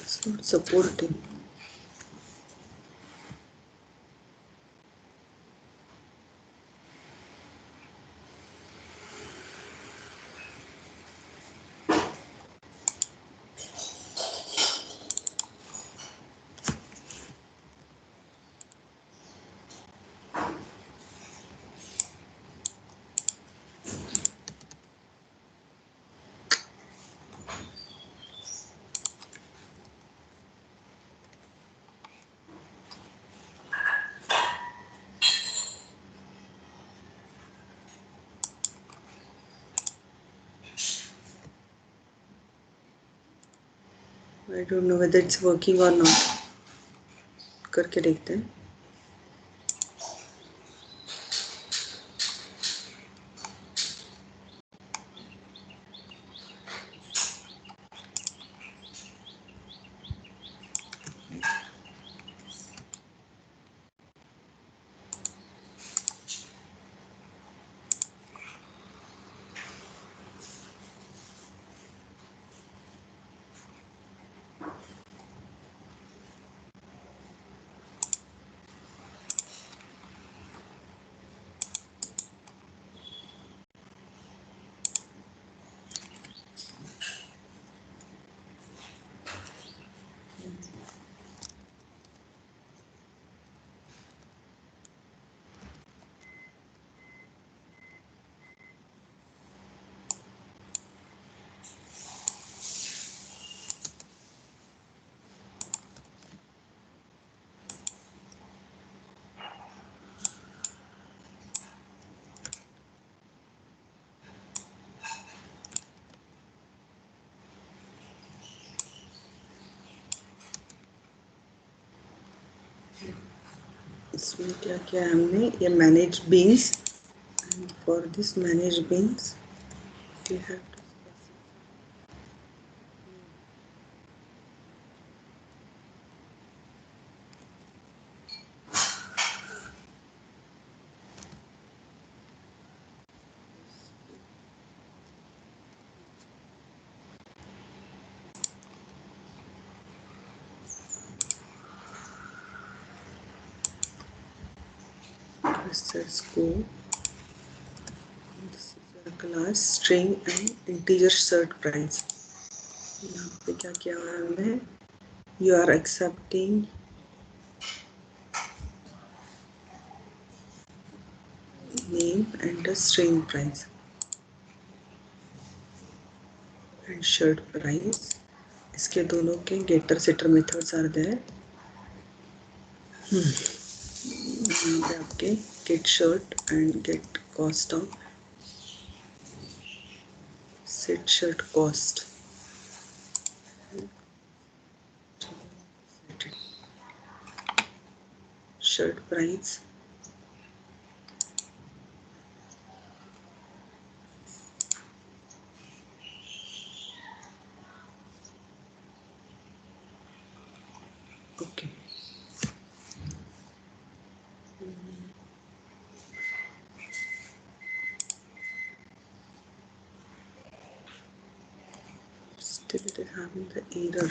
It's not supporting. I don't know whether it's working or not. करके देखते हैं. इसमें क्या किया है हमने, ये manage beans. For this manage beans we have to This is scope. This is your class string and integer cert price. यहाँ पे क्या किया हुआ है हमने? You are accepting name and a string price and shirt price. इसके दोनों के getter setter methods are there. यहाँ पे आपके get shirt and get cost of set shirt cost. Shirt price. Okay. Still it is having the error.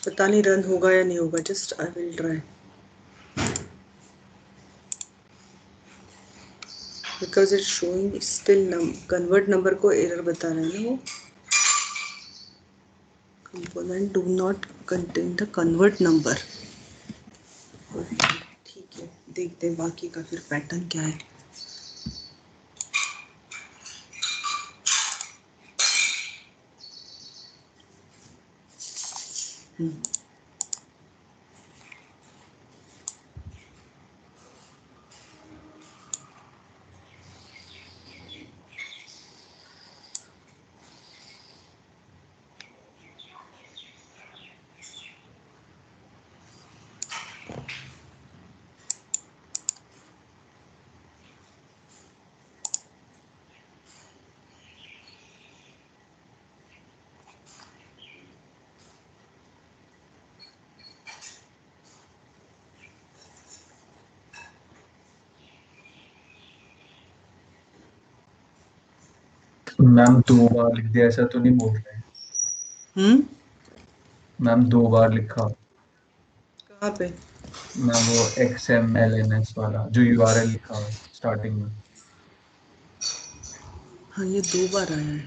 पता नहीं run होगा या नहीं होगा. Just I will try. Because it's showing still convert number को error बता रहा है ना वो. Component do not contain the convert number. ठीक है, देखते हैं बाकी का फिर पैटर्न क्या है. मैम 2 बार लिख दिया, ऐसा तो नहीं बोल रहे? मैम 2 बार लिखा. कहाँ पे? मैम वो XMLNS वाला जो URL लिखा हुआ स्टार्टिंग में. हाँ, ये 2 बार आया है.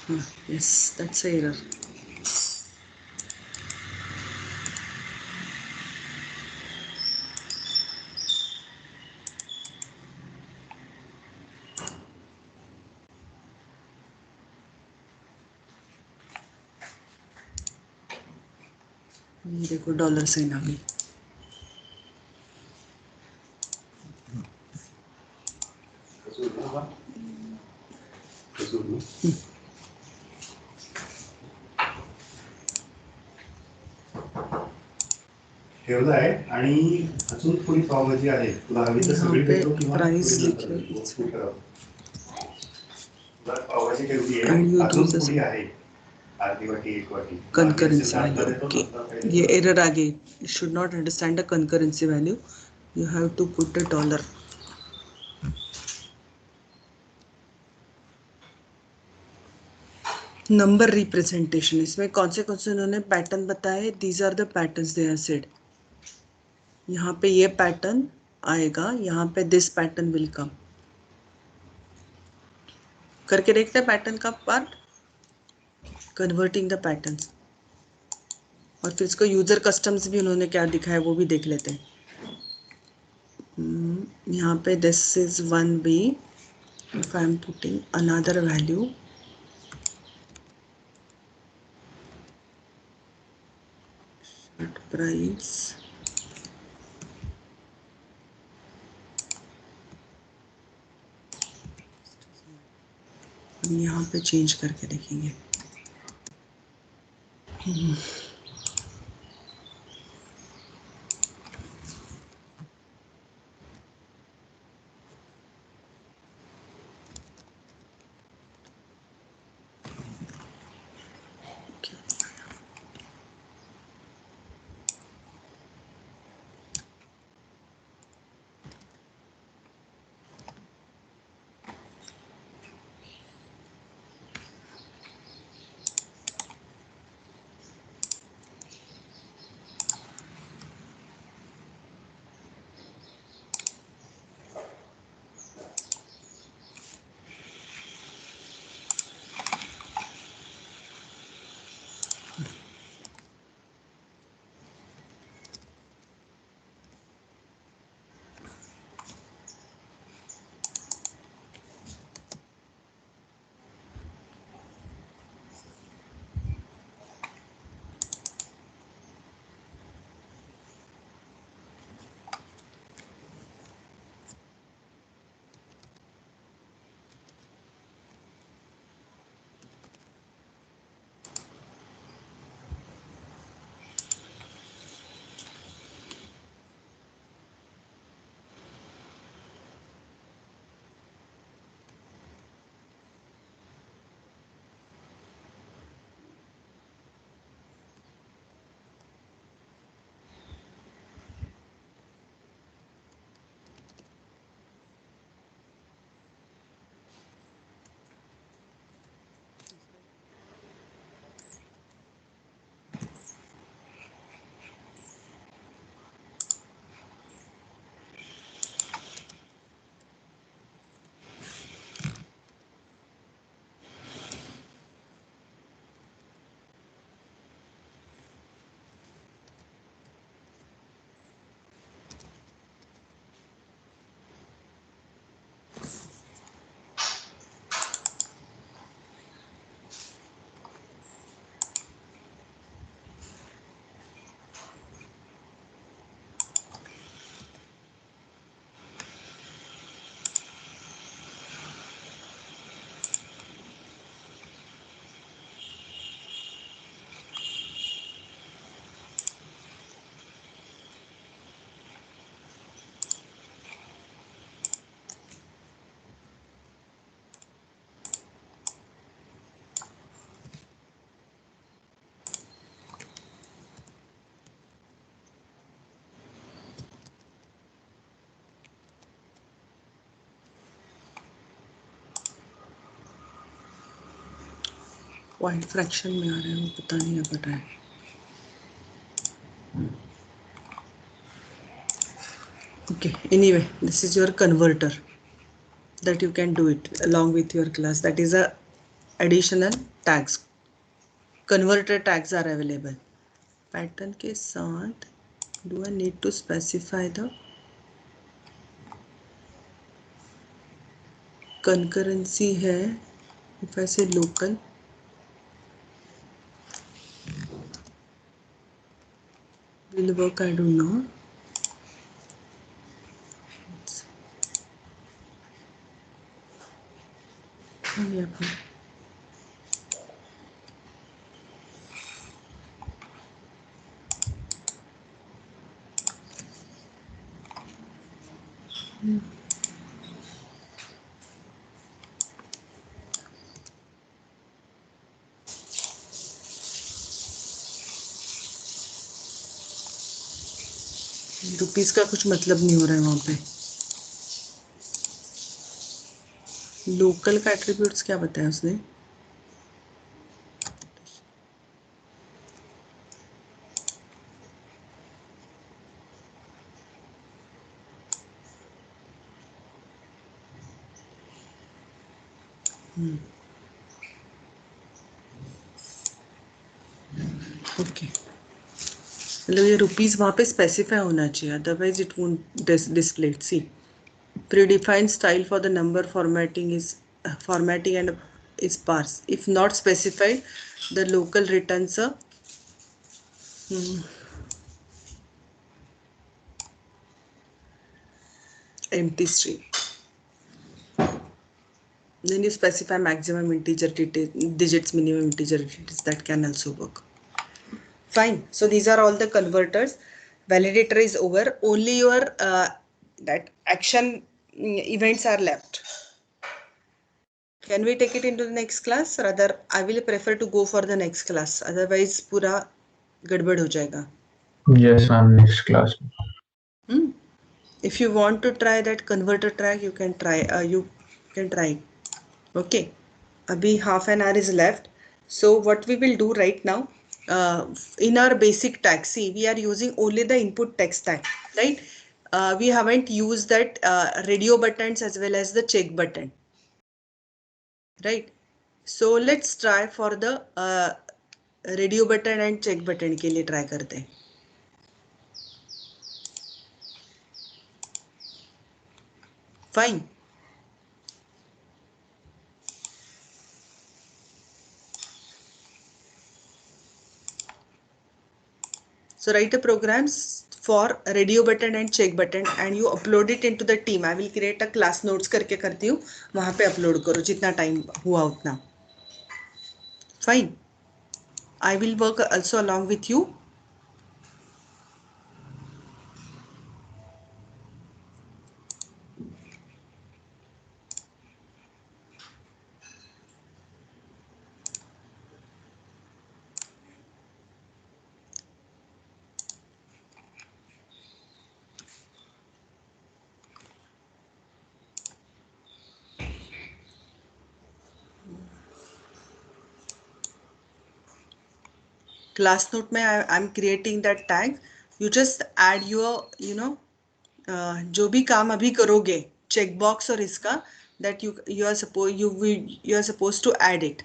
हाँ, yes, that's an error. ये देखो डॉलर साइन आ गई. ठेवला आहे आणि अजून थोडी पावभाजी आहे. तुला हवी तर यहाँ सगळी पे ठेव किंवा प्राइस थोडी लिखी नंतर है. तू ठेव. तुला पावभाजी ठेवली And आहे, you do अजून the थोडी same. आहे. आधी वाटी एक वाटी Concurrency बाकी value. असेल तर Okay. नंतर काही ये error आ गई. You should not understand the concurrency value. You have to put a dollar. Number representation, इसमें कौन से उन्होंने पैटर्न बताए? These are the patterns they are said. यहाँ पे ये पैटर्न आएगा, यहाँ पे दिस पैटर्न विल कम. करके देखते हैं पैटर्न का पार्ट. कन्वर्टिंग द पैटर्न्स, और फिर इसको यूजर कस्टम्स भी उन्होंने क्या दिखाया वो भी देख लेते हैं। यहाँ पे this is 1B, if I am putting another value, shirt price, हम यहाँ पे चेंज करके देखेंगे। पॉइंट फ्रैक्शन में आ रहे हैं, वो पता नहीं अब रहा है। Okay, anyway, this is your converter that you can do it along with your class. That is a additional tags. Converter tags are available. Pattern के साथ do I need to specify the concurrency है? If I say local, will work, I don't know. Rupees का कुछ मतलब नहीं हो रहा है वहां पे। लोकल का एट्रीब्यूट्स क्या बताया उसने? ओके, मतलब ये रुपीस वहाँ पे स्पेसिफाई होना चाहिए, otherwise it won't display. See, predefined style for the number formatting and is parse. If not specified, the local returns a empty string. Then you specify maximum integer digits, minimum integer digits. That can also work. Fine. So these are all the converters. Validator is over. Only your that action events are left. Can we take it into the next class? Rather, I will prefer to go for the next class. Otherwise, पूरा गड़बड़ हो जाएगा. Yes, ma'am. Next class. If you want to try that converter track, you can try. Okay. Abhi half an hour is left. So what we will do right now, in our basic tag, see, we are using only the input text tag, right? We haven't used that radio buttons as well as the check button, right? So let's try for the radio button and check button के लिए try करते हैं. Fine. So write a programs for radio button and check button and you upload it into the team. I will create a class notes करके करती हूँ, वहाँ पे upload करो जितना time हुआ उतना. Fine. I will work also along with you. Class note में I'm creating that tag. You just add your, जो भी काम अभी करोगे check box और इसका, that you are supposed to add it.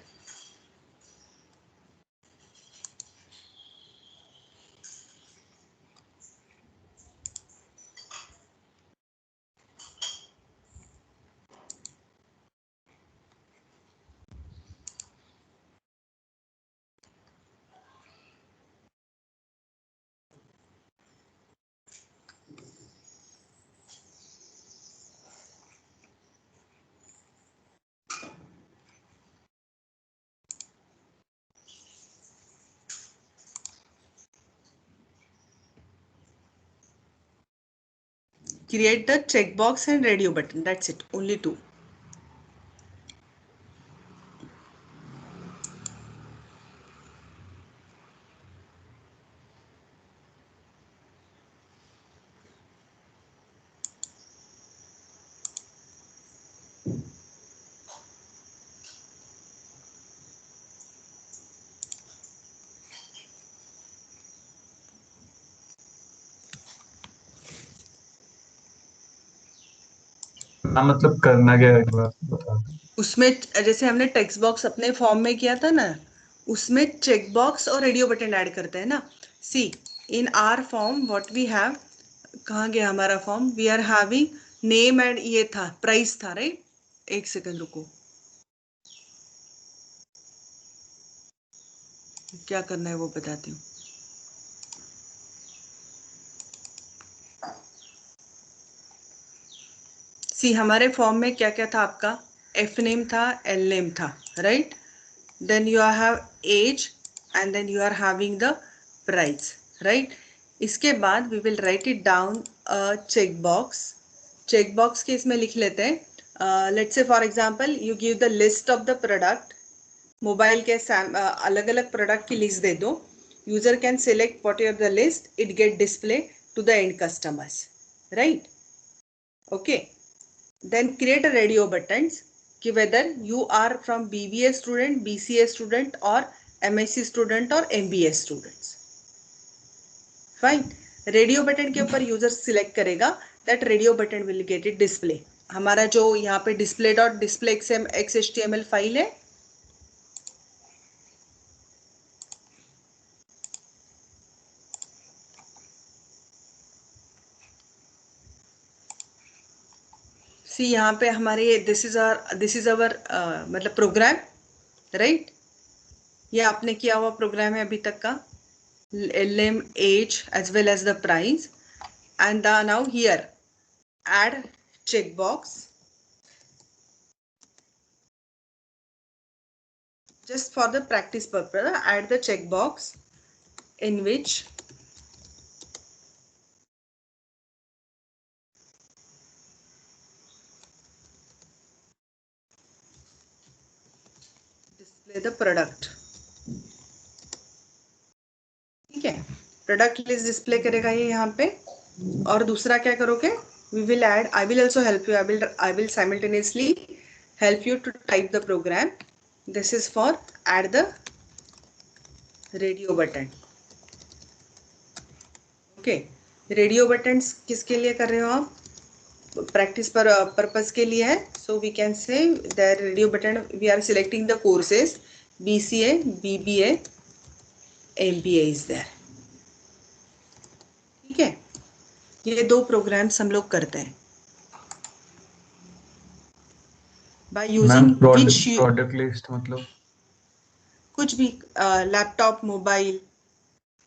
Create the checkbox and radio button. That's it. Only two. हाँ, मतलब करना क्या है, एक बार बता दो. उसमें जैसे हमने टेक्स्ट बॉक्स अपने फॉर्म में किया था ना, उसमें चेक बॉक्स और रेडियो बटन ऐड करते हैं ना. See, in our form what we have, कहाँ गया हमारा form? We are having name and ये था, प्राइस था, राइट? एक सेकंड रुको, क्या करना है वो बताती हूँ. सी, हमारे फॉर्म में क्या क्या था आपका? एफ नेम था, एल नेम था, right? Then you have age and then you are having the price, right? इसके बाद we will write it down a checkbox. Checkbox के इसमें लिख लेते हैं. Let's say for example you give the list of the product. Mobile के अलग अलग प्रोडक्ट की लिस्ट दे दो. User can select what are the list, it get display to the end customers, right? Okay. Then create a radio buttons कि whether you are from BBA student, BCA student or MSc student or MBA students. Fine. Radio button के ऊपर user select करेगा, that radio button will get it display. हमारा जो यहाँ पे display.display XHTML file है, सी यहाँ पे हमारे दिस इज आवर मतलब प्रोग्राम, राइट? ये आपने किया हुआ प्रोग्राम है अभी तक का, name, age as well as the price, and now here add checkbox. Just for the practice purpose, add the checkbox in which display the product. ठीक है, प्रोडक्ट लिस्ट डिस्प्ले करेगा ये यहाँ पे। और दूसरा क्या करोगे, we will add, I will also help you, I will simultaneously help you to type the program. This is for add the radio button. Okay, radio button किसके लिए कर रहे हो आप? प्रैक्टिस पर पर्पस के लिए है। So we can say the radio button, we are selecting the courses BCA, BBA, MBA is there. ठीक है, ये 2 प्रोग्राम्स हम लोग करते हैं by using which product list मतलब कुछ भी, laptop, mobile,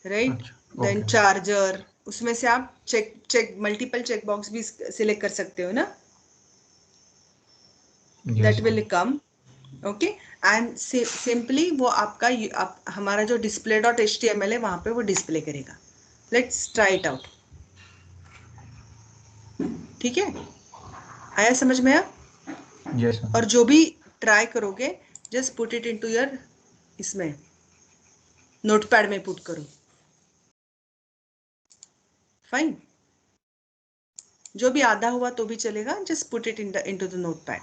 right, then charger, उसमें से आप चेक मल्टीपल चेक बॉक्स भी सिलेक्ट कर सकते हो ना, that will come. Okay, and simply वो आपका हमारा जो display.html है वहां पे वो डिस्प्ले करेगा। Let's try it out. ठीक है, आया समझ में आप? यस और जो भी ट्राई करोगे just put it into your, इसमें नोटपैड में पुट करो। फाइन, जो भी आधा हुआ तो भी चलेगा, just put it into the notepad.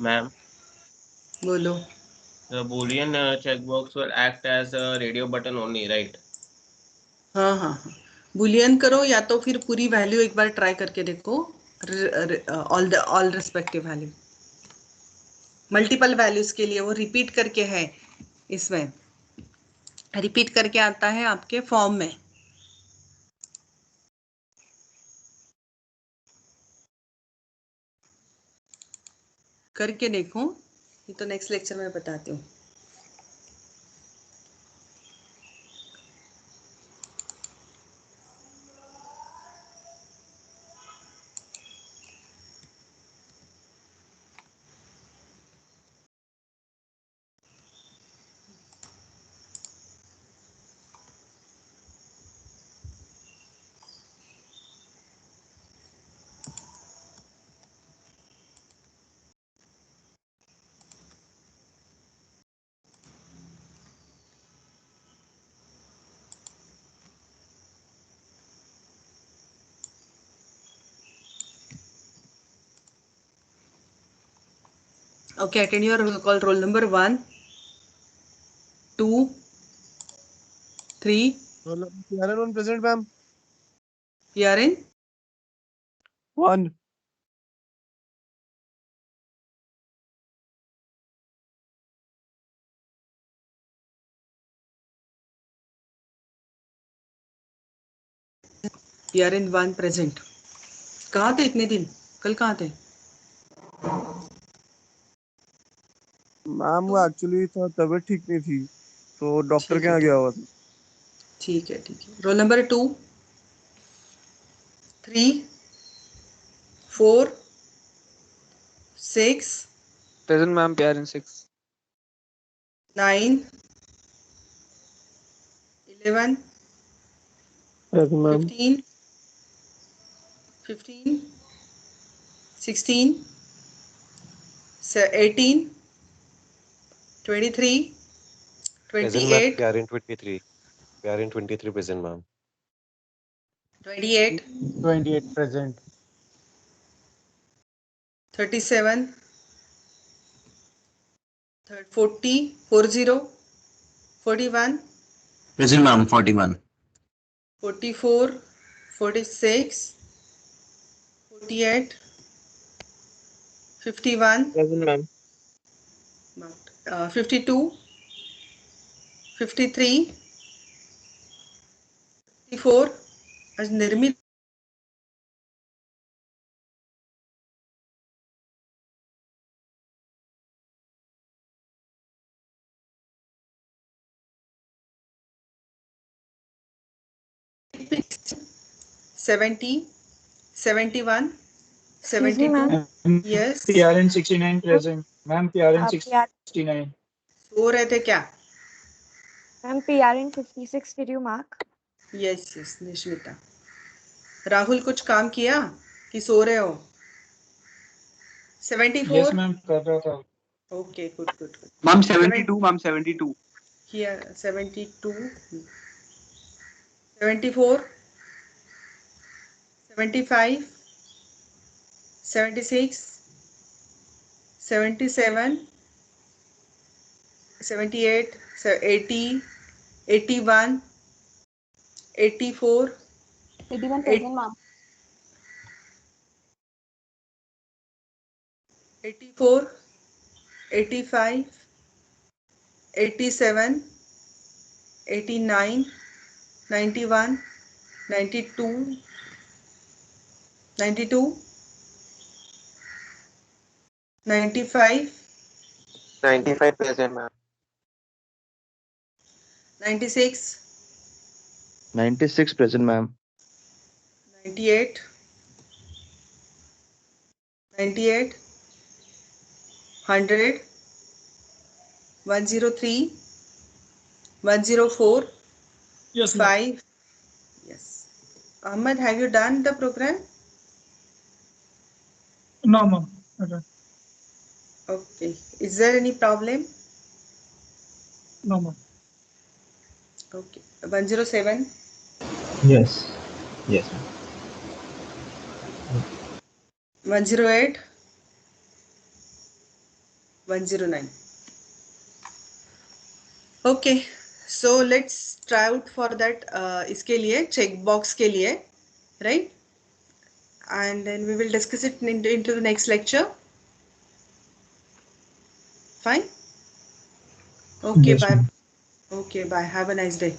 Ma'am, बोलो. the Boolean checkbox will act as a radio button only, right? हाँ हाँ हाँ, बुलियन करो या तो फिर पूरी वैल्यू एक बार ट्राई करके देखो. All respective value, multiple values के लिए वो रिपीट करके है, इसमें रिपीट करके आता है आपके फॉर्म में. करके देखो, ये तो नेक्स्ट लेक्चर में बताती हूँ. Okay, attend your roll call. Roll number 1, 2, 3. PRN1 present, ma'am. PRN 1. PRN 1 present. कहाँ थे इतने दिन? कल कहाँ थे? मैम वो एक्चुअली तबीयत ठीक नहीं थी तो डॉक्टर ठीक के है, यहाँ गया हुआ था. ठीक है, ठीक है. Roll number 2, 3, 4, 6, Present, ma'am. PRN 6. 9, 11, Present, ma'am. 15, 15, 16, 18, 23, Present, ma'am. 28, PRN 23. PRN 23 present, ma'am. 28, 28 present. 37, 40, 40, 41, Present, ma'am. 41. 44, 46, 48, 51, Present, ma'am. 52, 53, 54. आज निर्मित seventy, 71, 72. Yes. PRN 69 present. Ma'am, PRN आप 69. सो रहे थे क्या? Ma'am PRN 56 did you mark? Yes yes, Nishmita. Rahul कुछ काम किया कि सो रहे हो? 74. Yes, ma'am, कर रहा था. Okay, good good good. Ma'am, 72. Ma'am, 72. Here 72, 74, 75, 76, 77, 78, 80, 81, 84, 81 present, ma'am. 84, 85, 87, 89, 91, 92, 92, 95, 95 present, ma'am. 96, 96 present, ma'am. 98, 98, 100, 103, 104, Yes, ma'am. 5. Yes. Ahmed, have you done the program? No, ma'am. Okay. Okay. Is there any problem? No, ma'am. Okay. 107, Yes. Yes, ma'am. 108, 109. Okay, so let's try out for that. इसके लिए check box के लिए, right? And then we will discuss it into the next lecture. Fine. Okay, Yes, bye. ma'am. Okay, bye. Have a nice day.